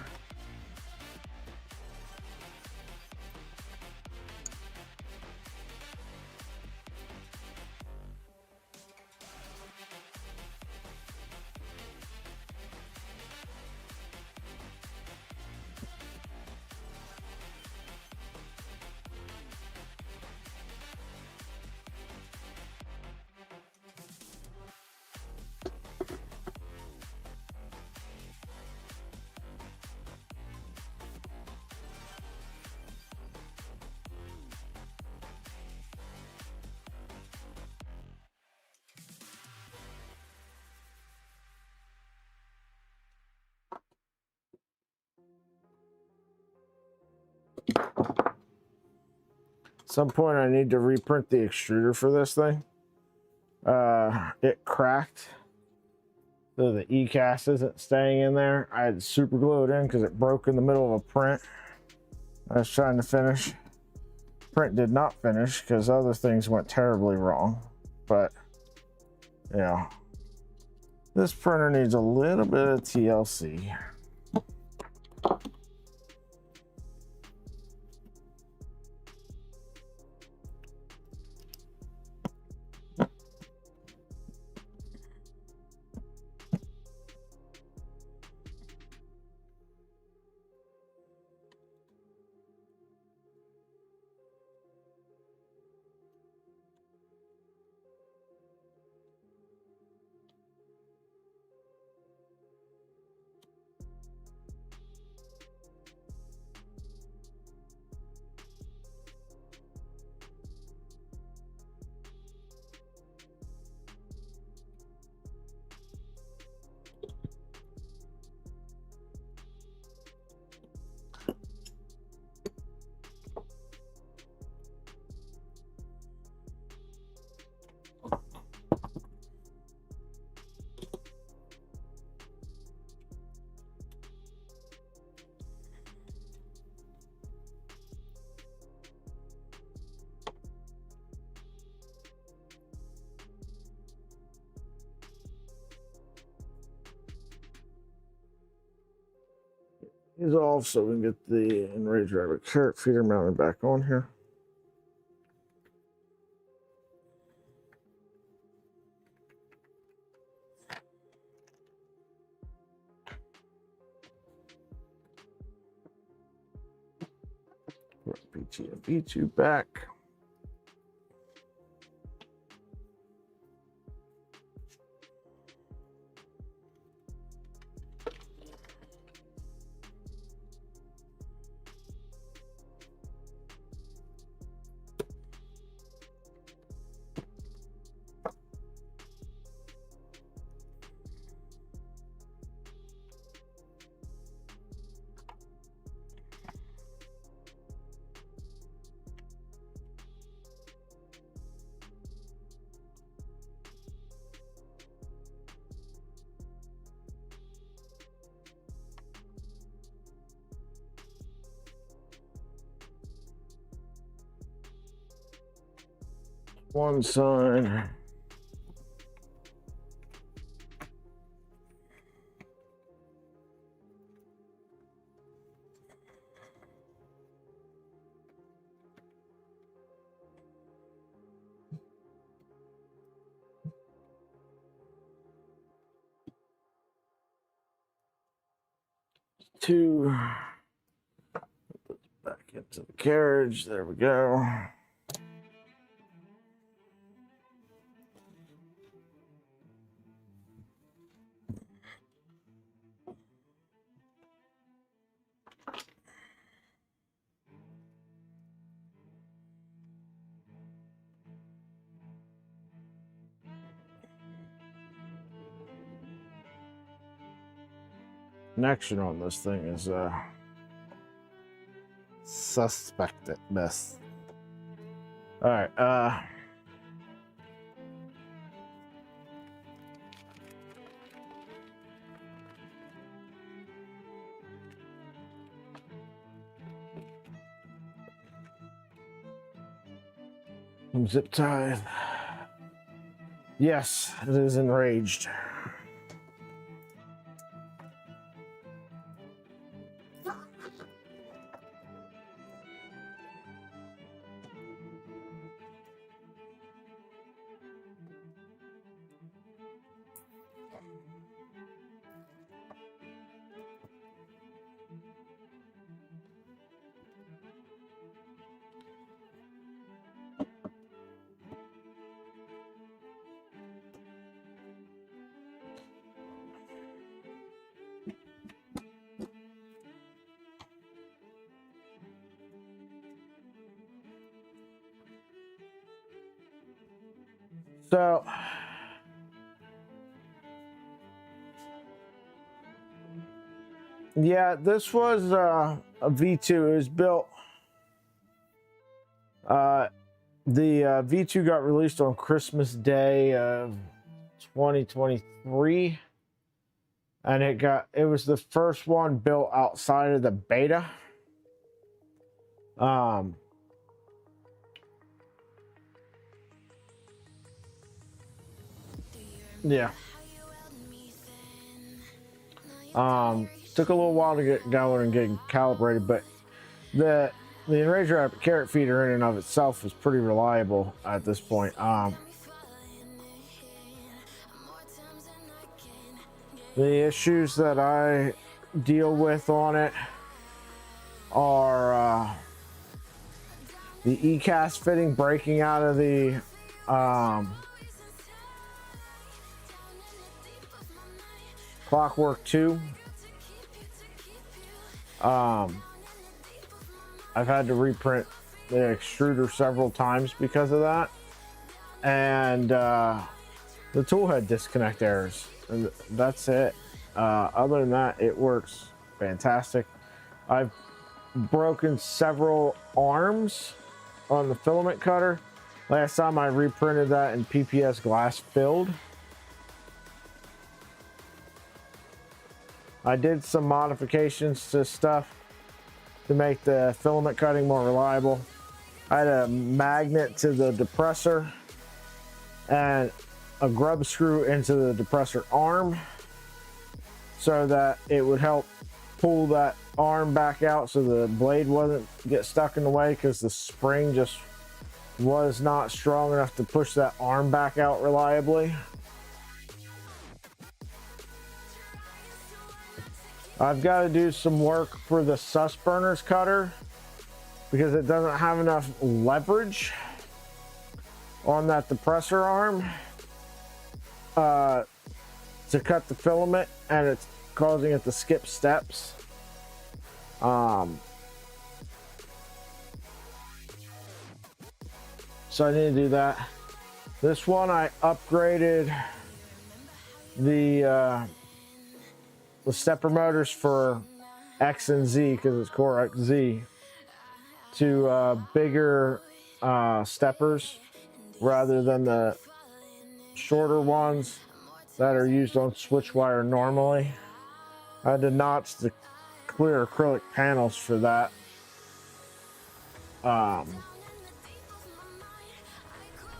Speaker 1: At some point I need to reprint the extruder for this thing. It cracked, so the E-cast isn't staying in there. I had super glue it in because it broke in the middle of a print I was trying to finish. Print did not finish because other things went terribly wrong, but yeah, this printer needs a little bit of TLC. These off so we can get the Enraged Rabbit carrot feeder mounted back on here. Put PTFE2 back. One side. Two. Back into the carriage. There we go. Connection on this thing is suspect it best. All right. Zip tie. Yes, it is enraged. So, yeah, this was a V2. It was built. The V2 got released on Christmas Day of 2023, and it was the first one built outside of the beta. Yeah. Took a little while to get going and get calibrated, but the Enrager carrot feeder in and of itself is pretty reliable at this point. The issues that I deal with on it are the ECAS fitting breaking out of the Clockwork 2. I've had to reprint the extruder several times because of that, and the tool head disconnect errors, and that's it. Other than that, it works fantastic. I've broken several arms on the filament cutter. Last time I reprinted that in PPS glass filled. I did some modifications to stuff to make the filament cutting more reliable. I had a magnet to the depressor and a grub screw into the depressor arm so that it would help pull that arm back out so the blade wasn't get stuck in the way, because the spring just was not strong enough to push that arm back out reliably. I've got to do some work for the sus burners cutter because it doesn't have enough leverage on that depressor arm to cut the filament, and it's causing it to skip steps. So I need to do that. This one I upgraded the stepper motors for X and Z, because it's Core XZ, to bigger steppers rather than the shorter ones that are used on Switchwire normally. I had to notch the clear acrylic panels for that. I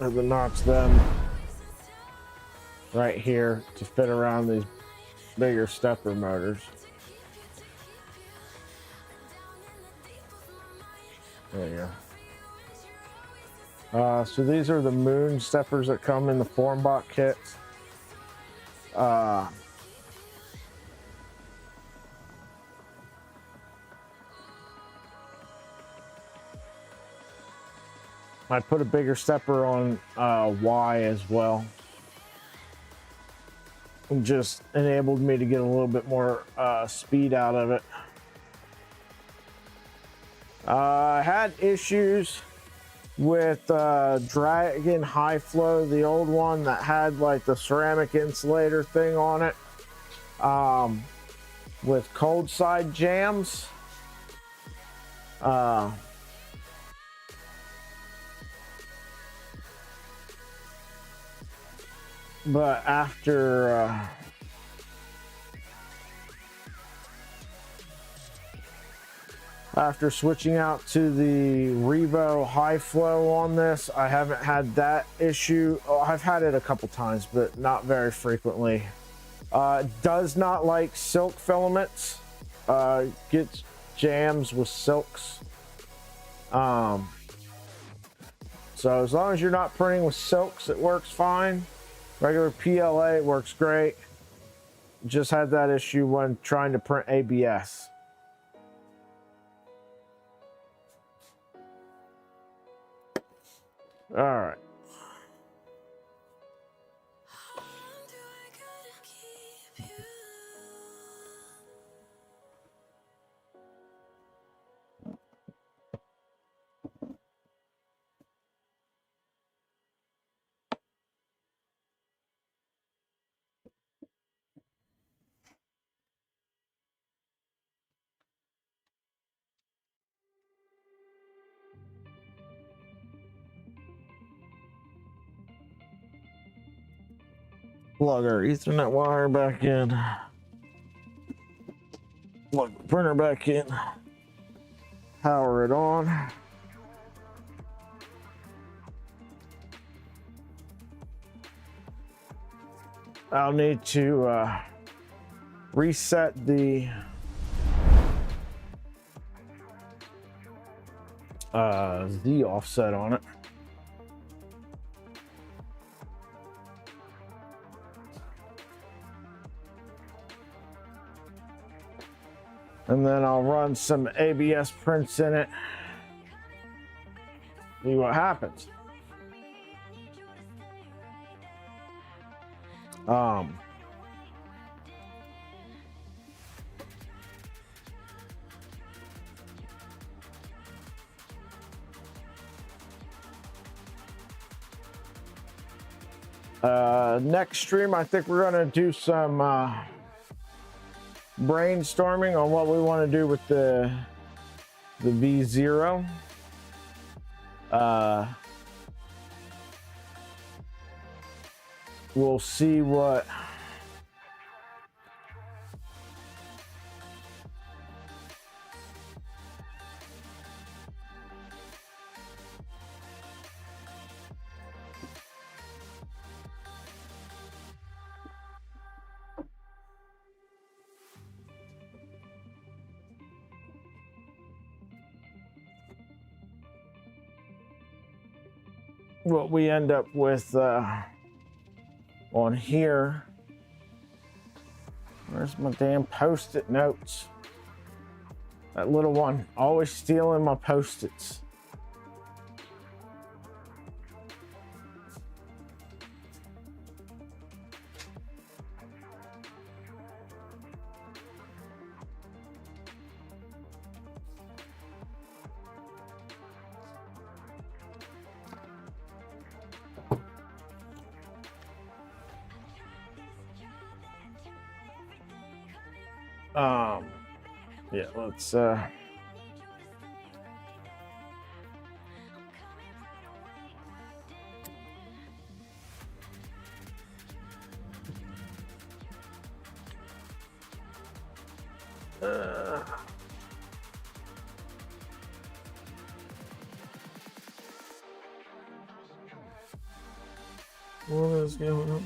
Speaker 1: had to notch them right here to fit around these bigger stepper motors. There you go. So these are the moon steppers that come in the Formbot kits. I put a bigger stepper on Y as well. It just enabled me to get a little bit more speed out of it. I had issues with Dragon High Flow, the old one that had like the ceramic insulator thing on it, with cold side jams. Uh, but after switching out to the Revo high flow on this, I haven't had that issue. Oh, I've had it a couple times, but not very frequently. Does not like silk filaments. Gets jams with silks. So as long as you're not printing with silks, it works fine. Regular PLA, it works great. Just had that issue when trying to print ABS. All right.
Speaker 2: How long do I gotta keep you?
Speaker 1: Plug our Ethernet wire back in. Plug the printer back in. Power it on. I'll need to reset the Z offset on it. And then I'll run some ABS prints in it. See what happens. Next stream, I think we're gonna do some brainstorming on what we want to do with the V0. We'll see what we end up with on here. Where's my damn post-it notes? That little one always stealing my post-its. Yeah, let's what is going on?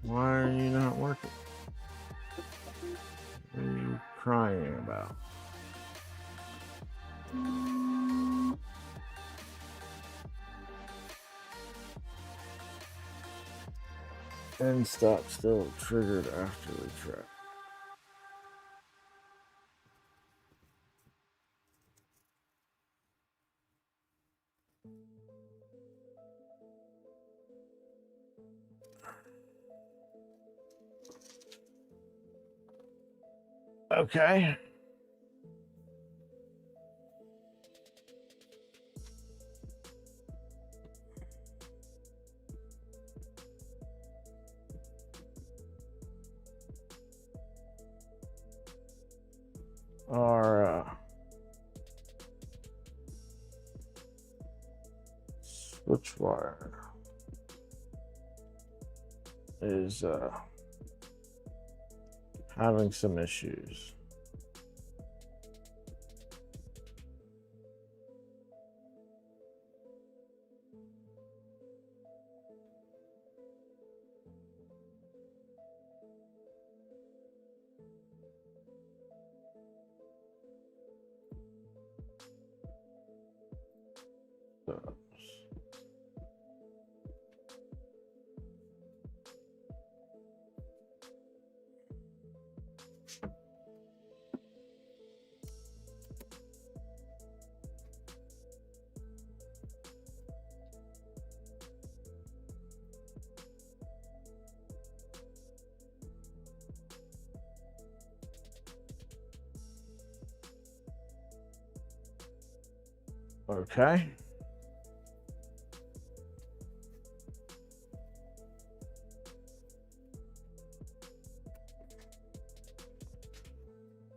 Speaker 1: Why are you not working? What are you crying about? End stop still triggered after the track. Okay. our switch wire is having some issues. Okay.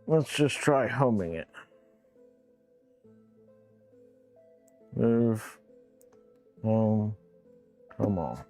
Speaker 1: Let's just try homing it. Move. Home. Come on.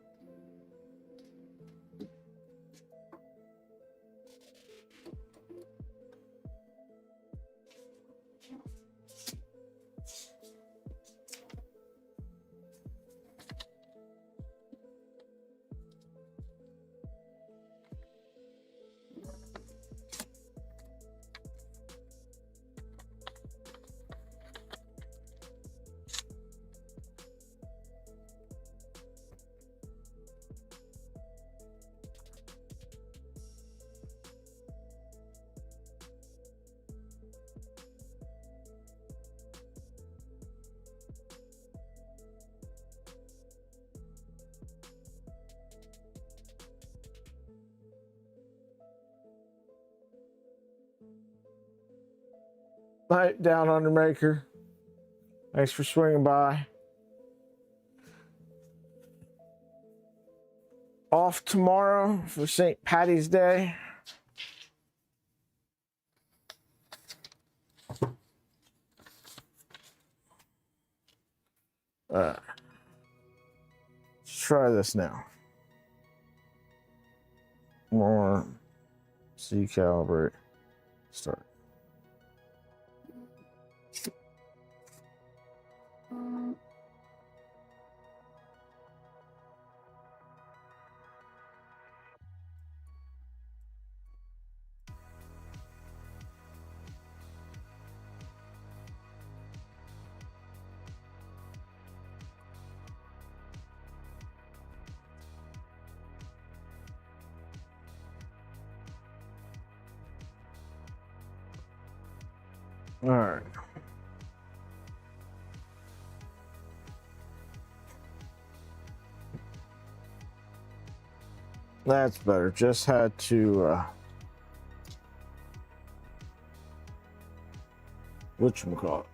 Speaker 1: Night down Undermaker. Thanks for swinging by. Off tomorrow for St. Patty's Day. Let's try this now. More. C calibrate. Start. All right. That's better. Just had to whatchamacallit?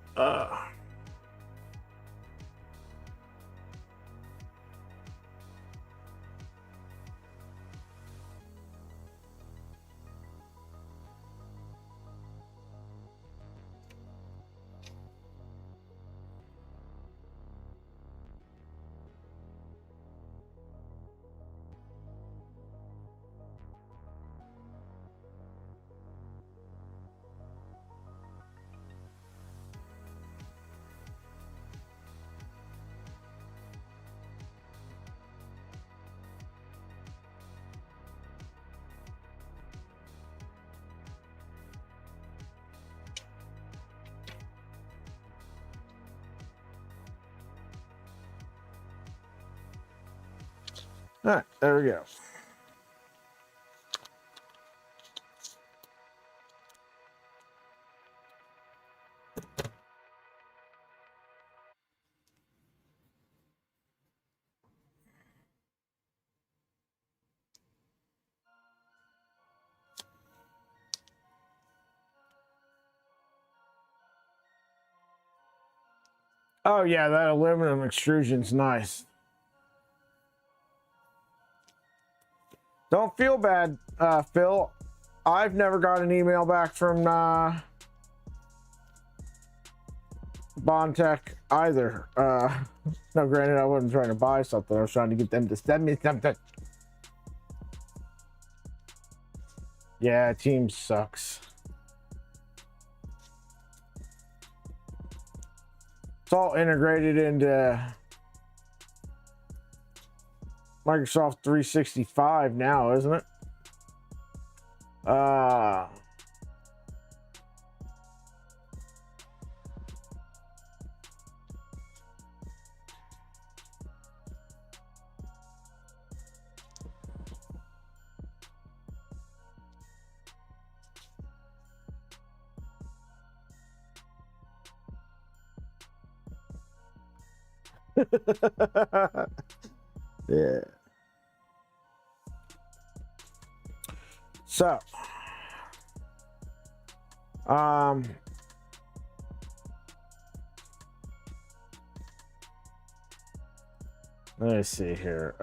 Speaker 1: All right, there we go. Oh yeah, that aluminum extrusion's nice. Don't feel bad, Phil. I've never got an email back from Bondtech either. No, granted, I wasn't trying to buy something. I was trying to get them to send me something. Yeah, team sucks. It's all integrated into Microsoft 365 now, isn't it? Yeah. So, let me see here.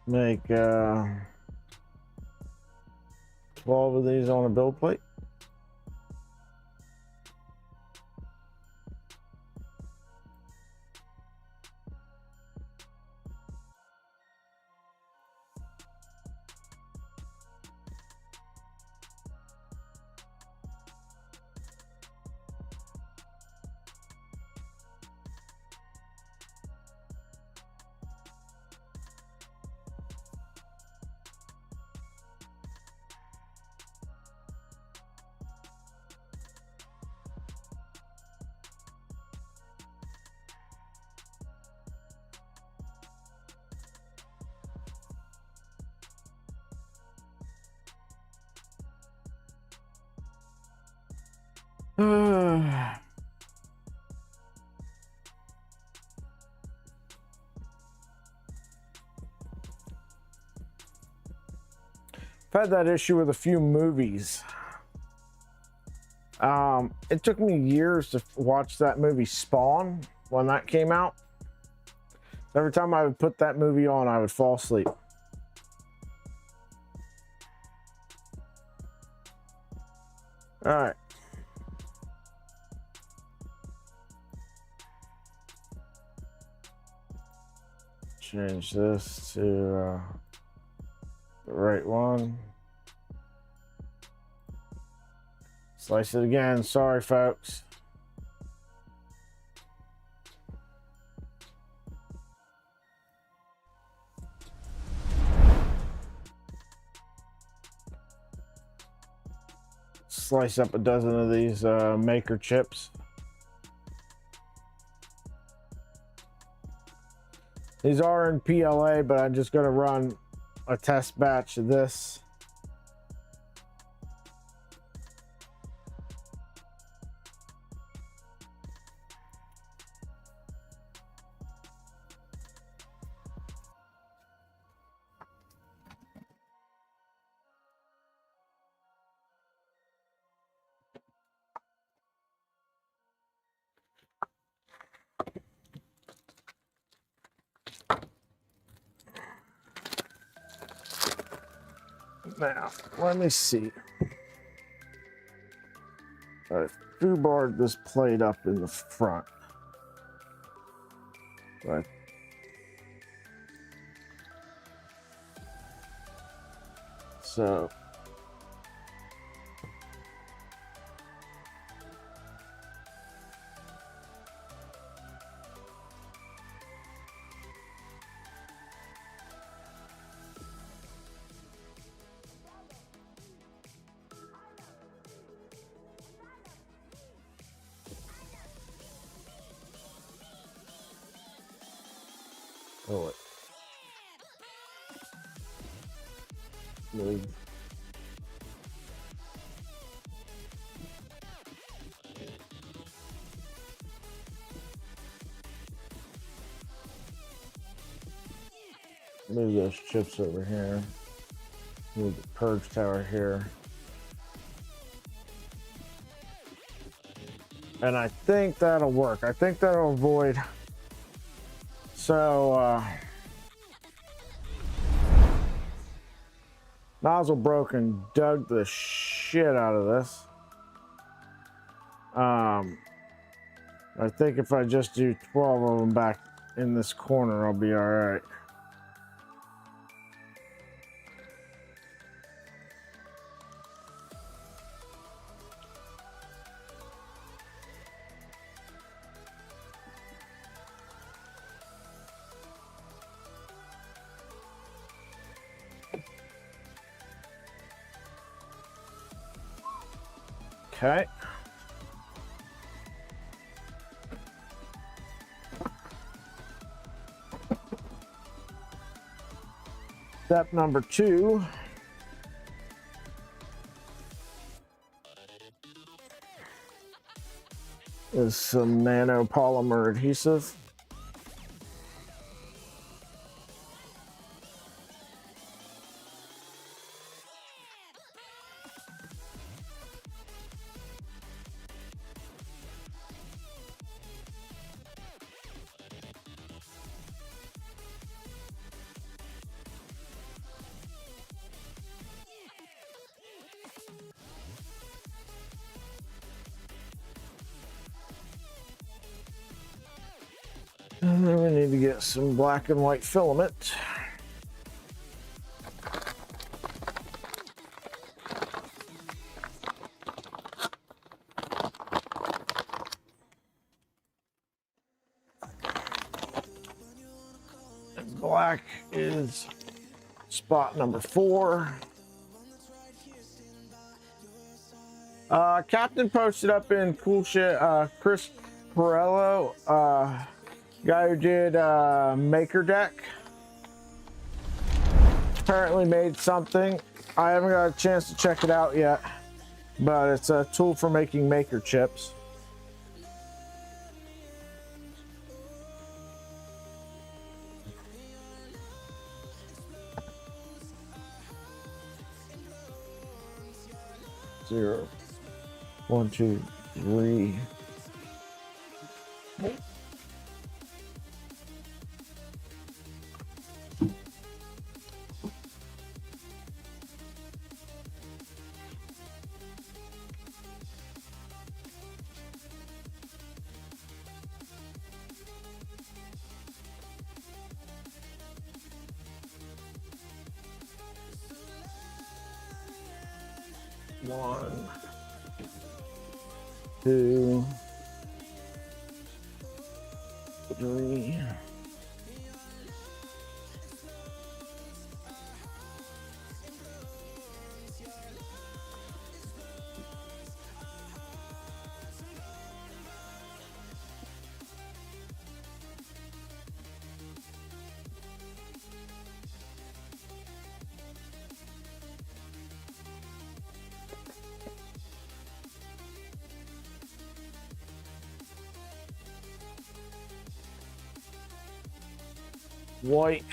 Speaker 1: Make 12 of these on a build plate. I've had that issue with a few movies. It took me years to watch that movie Spawn when that came out. Every time I would put that movie on, I would fall asleep. All right. Change this to the right one. Slice it again. Sorry, folks. Slice up a dozen of these maker chips. These are in PLA, but I'm just going to run a test batch of this. Now, let me see. I foobarred this plate up in the front. Right. So, Oh, wait. Move. Move those chips over here. Move the purge tower here. And I think that'll work. I think that'll avoid. So, nozzle broken, dug the shit out of this. I think if I just do 12 of them back in this corner, I'll be all right. Okay. Step number 2 is some nanopolymer adhesive. And then we need to get some black and white filament. And black is spot number 4. Captain posted up in cool shit, Chris Perello, guy who did Maker Deck, apparently made something. I haven't got a chance to check it out yet, but it's a tool for making maker chips. Zero, 1, 2, 3. One, 2, 3. White.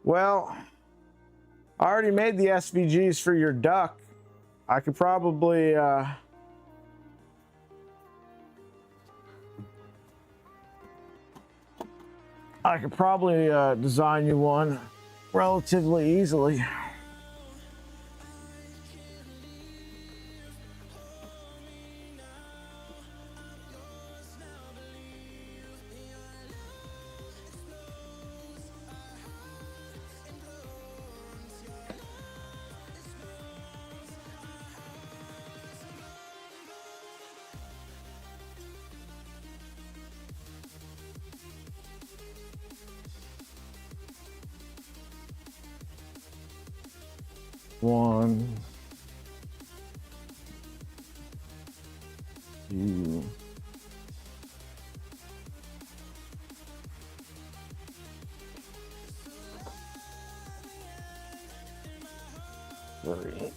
Speaker 1: Well, I already made the SVGs for your duck. I could probably design you one relatively easily. One, 3.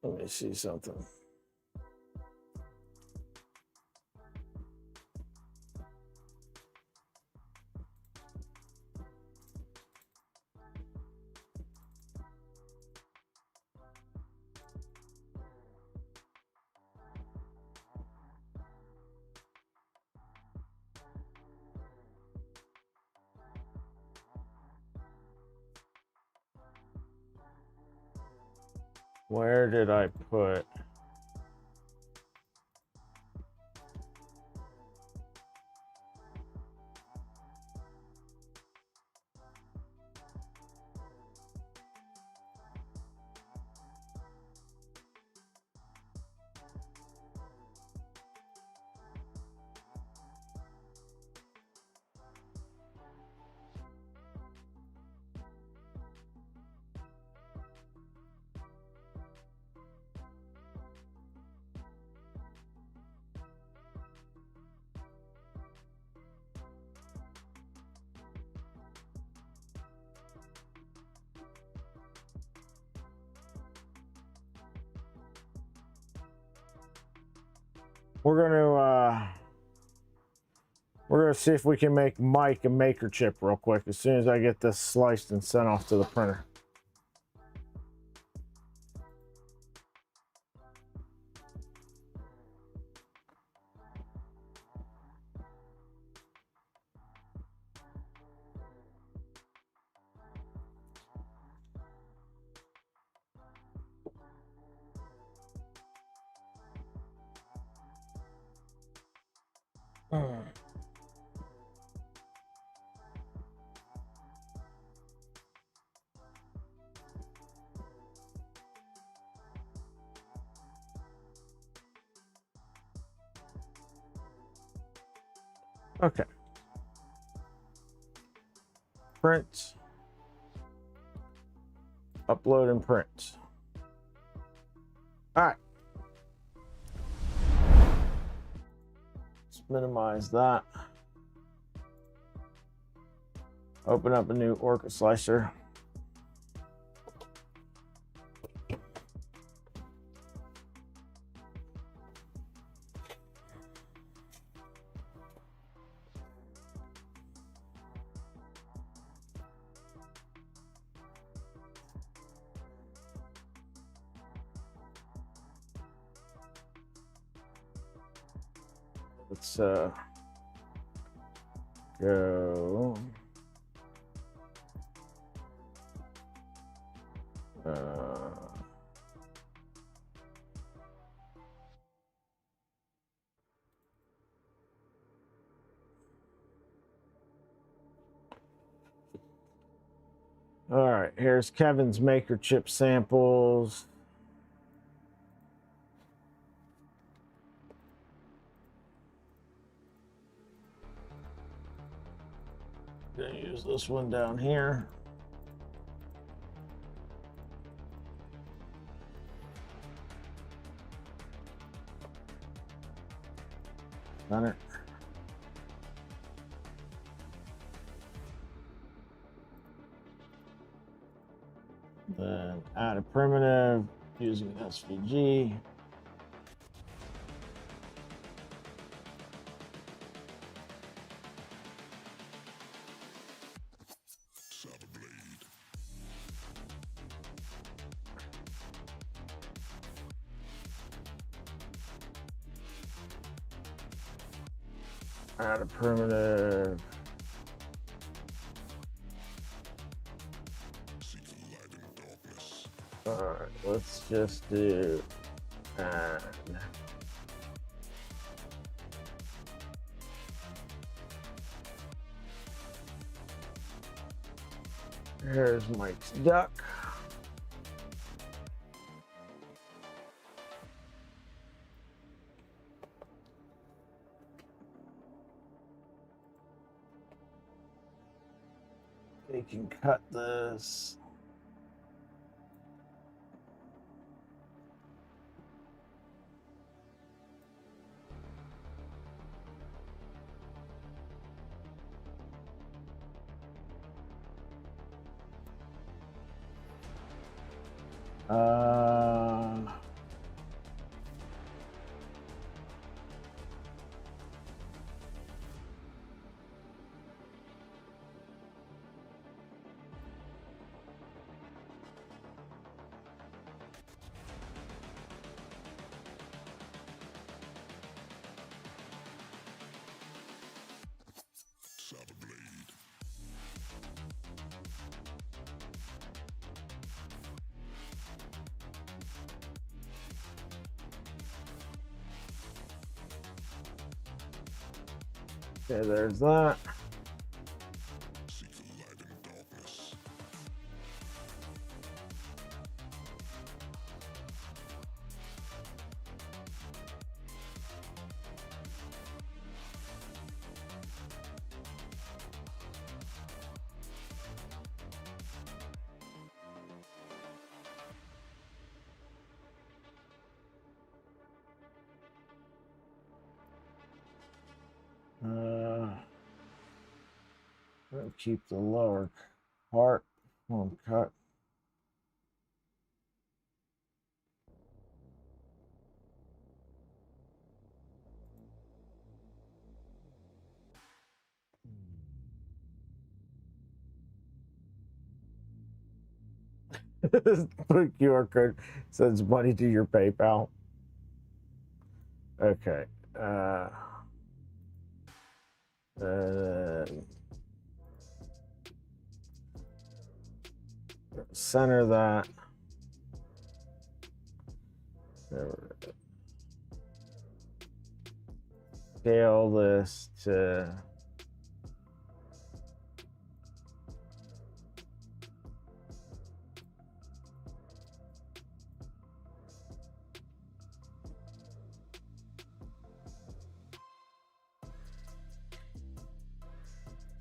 Speaker 1: Let me see something. Where did I put? We're gonna see if we can make Mike a maker chip real quick as soon as I get this sliced and sent off to the printer. Okay. Print. Upload and print. All right. Let's minimize that. Open up a new Orca slicer. Let's go. All right, here's Kevin's maker chip samples. Gonna use this one down here. Center. Then add a primitive using SVG. Add a primitive. Alright, let's just do and here's Mike's duck. We can cut this. Okay, there's that.
Speaker 3: See the light in darkness.
Speaker 1: I'll keep the lower part cut. Put a QR code, sends money to your PayPal. Okay. Center that. Scale this to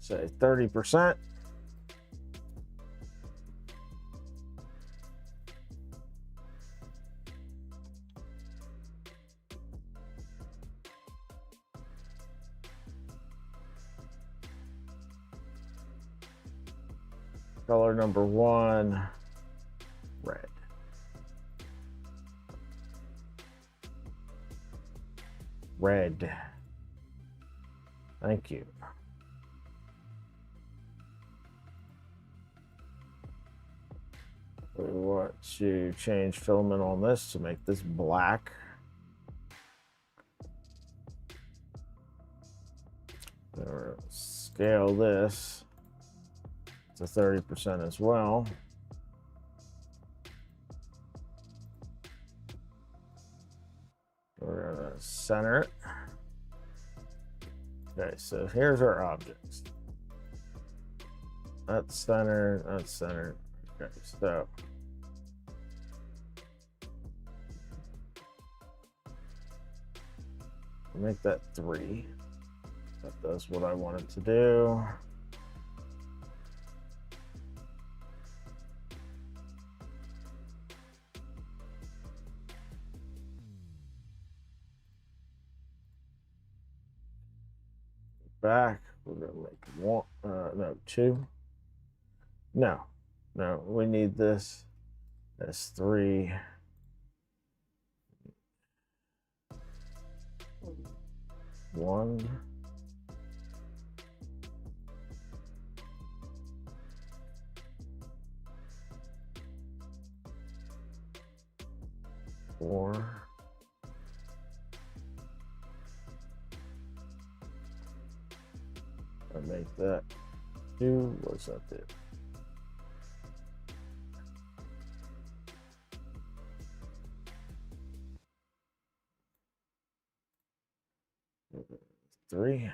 Speaker 1: say 30%. Color number 1, red. Red. Thank you. We want to change filament on this to make this black. Or scale this to 30% as well. We're gonna center it. Okay, so here's our objects. That's centered, that's centered. Okay, so make that 3. That does what I want it to do. Back, we're gonna make 1, no, 2. No, we need this as 3. 1. Four. I make that 2. What's that do? 3.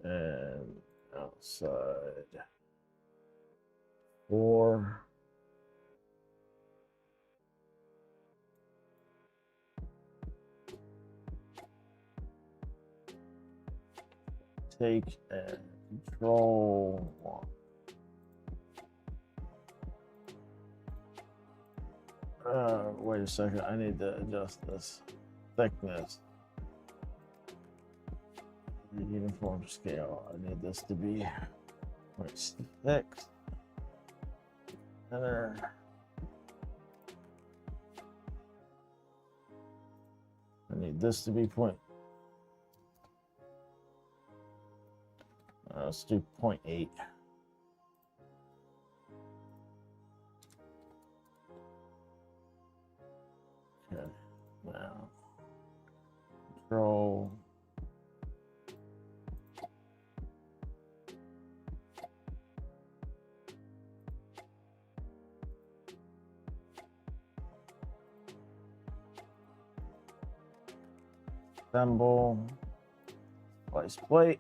Speaker 1: And outside 4. Take and control 1. Wait a second. I need to adjust this thickness. The uniform scale. I need this to be 0.6. Enter. I need this to be point. Let's do 0.8. Okay, now control. Assemble. Slice plate.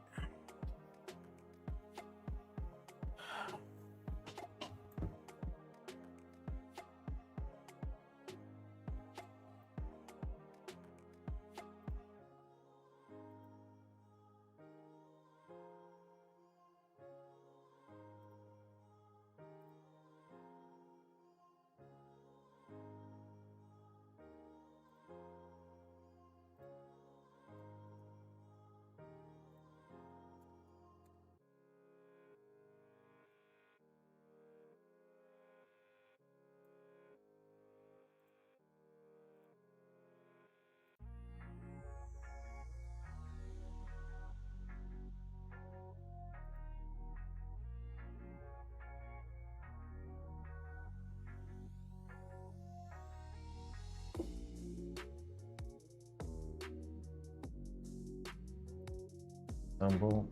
Speaker 1: Assemble.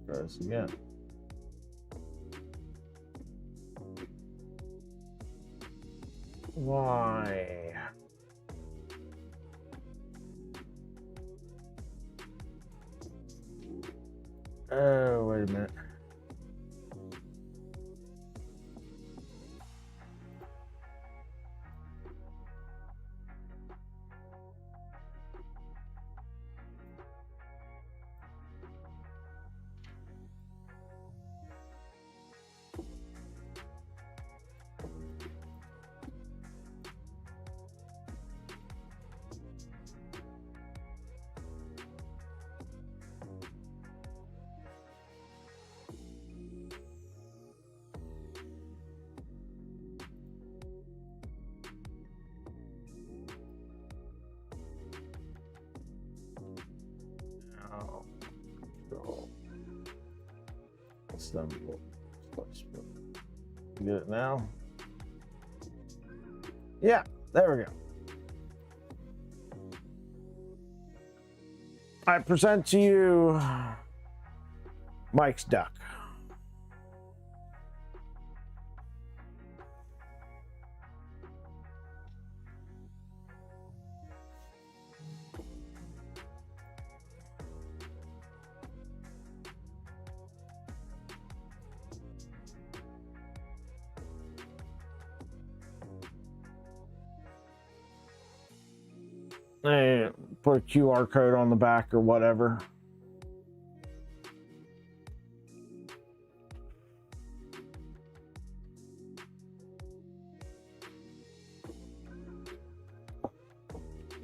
Speaker 1: Try this again. Why? Oh, wait a minute. Now, control. Assemble. You get it now? Yeah, there we go. I present to you Mike's duck. Hey, put a QR code on the back or whatever.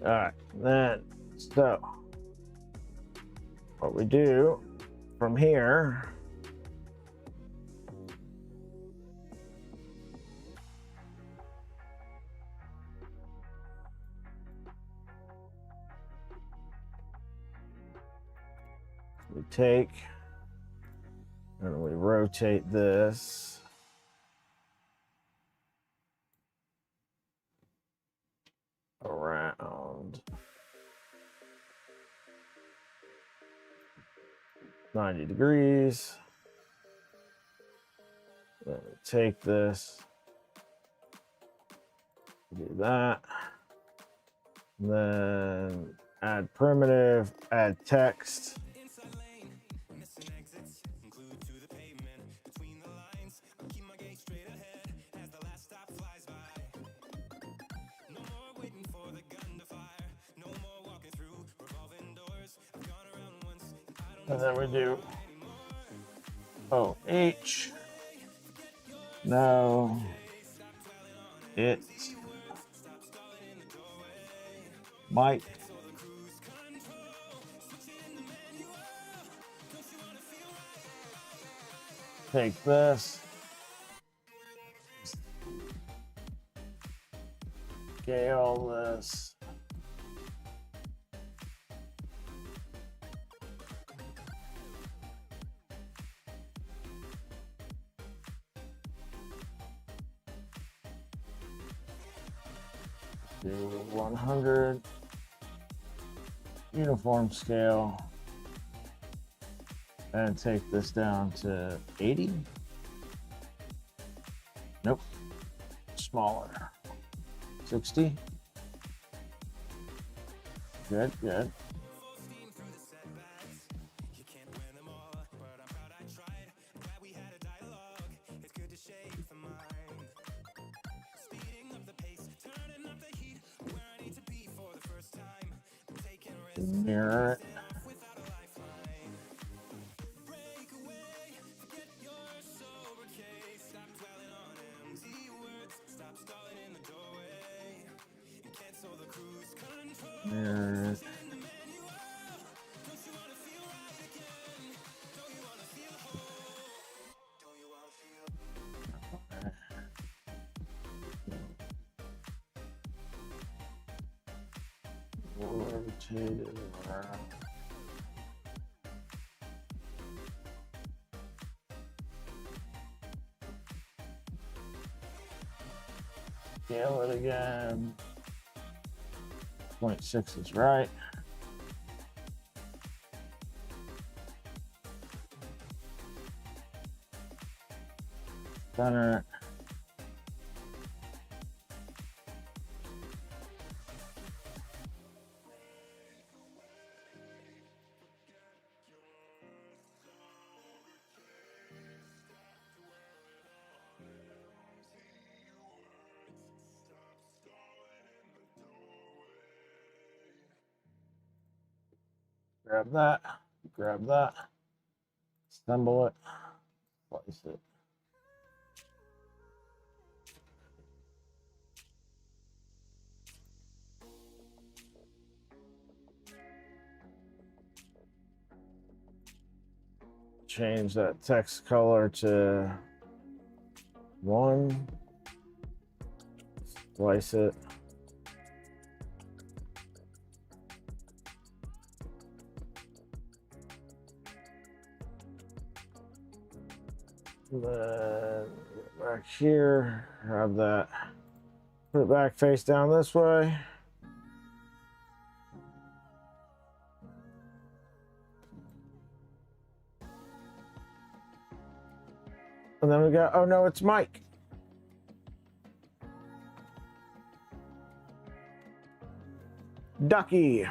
Speaker 1: All right, then, so what we do from here, we take and we rotate this around 90 degrees. Then we take this, do that, then Add primitive, add text. And then we do OH. No. It. Mike. Take this. Scale this. Do 100. Uniform scale. And take this down to 80. Nope. Smaller. 60. Good, good. Mirror it. Mirror it. Rotate it around. Scale it again. 0.6 is right. Center it. Grab that, assemble it, slice it. Change that text color to 1, slice it. Then get back here, grab that, put it back face down this way. And then we got, oh no, it's Mike. Ducky.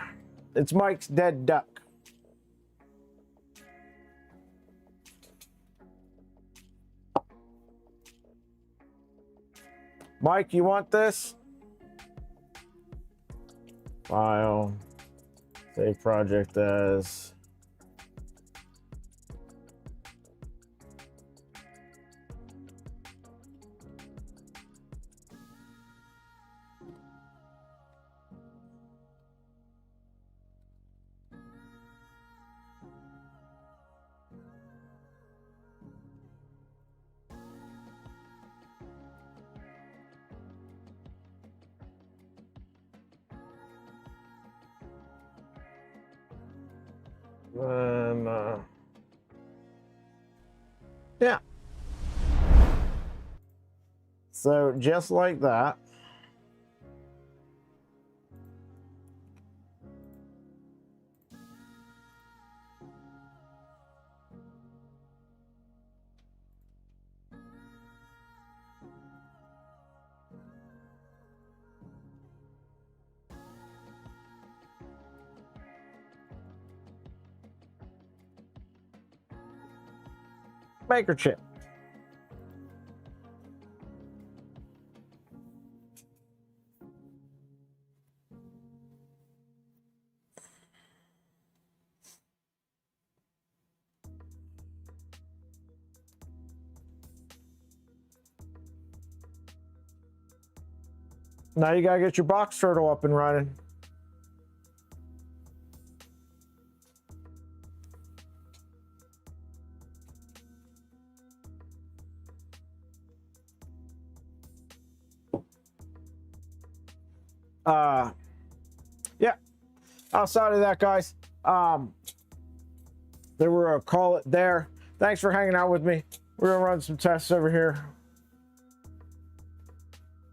Speaker 1: It's Mike's dead duck. Mike, you want this? File. Save project as. Then, yeah. So just like that. maker chip. Now you gotta get your box turtle up and running. Yeah, outside of that, guys, they were a call it there. Thanks for hanging out with me. We're gonna run some tests over here.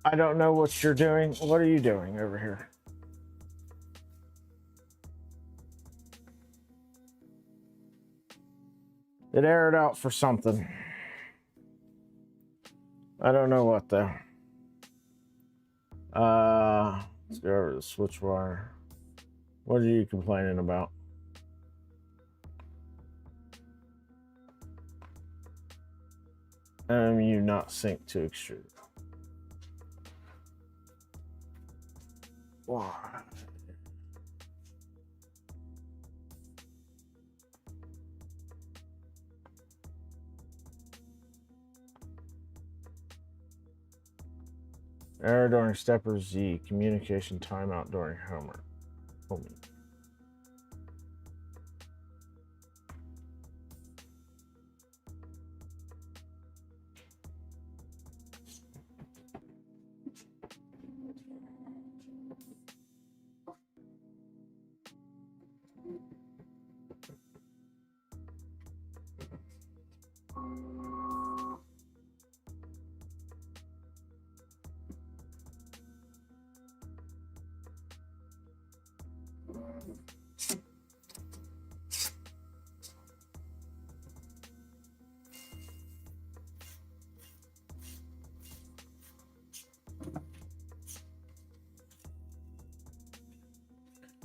Speaker 1: I don't know what you're doing. What are you doing over here? It aired out for something. I don't know what though. Let's go over to the switch wire. What are you complaining about? MCU not synced to extrude. Why? Error during stepper Z. Communication timeout during homing.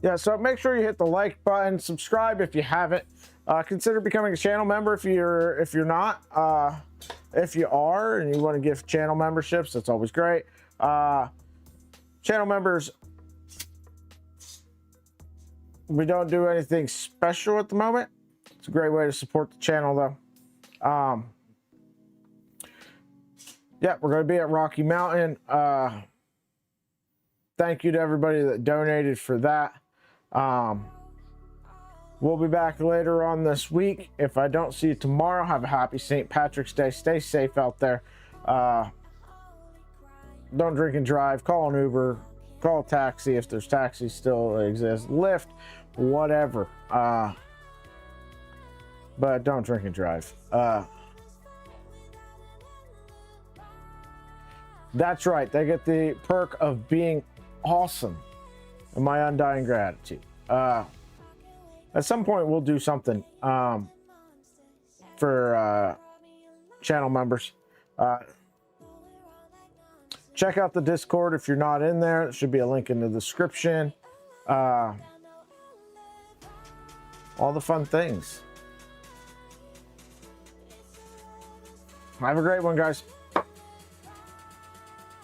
Speaker 1: Yeah, so make sure you hit the like button, subscribe if you haven't. Consider becoming a channel member if you're not. If you are and you want to give channel memberships, that's always great. Channel members, we don't do anything special at the moment. It's a great way to support the channel though. Yeah, we're going to be at Rocky Mountain. Thank you to everybody that donated for that. We'll be back later on this week. If I don't see you tomorrow, have a happy St. Patrick's Day. Stay safe out there. Don't drink and drive. Call an Uber. Call a taxi if there's taxis still exist. Lyft, whatever. But don't drink and drive. That's right. They get the perk of being awesome. And my undying gratitude. At some point, we'll do something for channel members. Check out the Discord if you're not in there. There should be a link in the description. All the fun things. Have a great one, guys.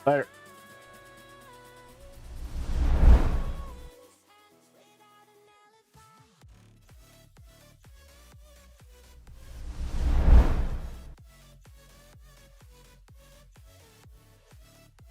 Speaker 1: Later.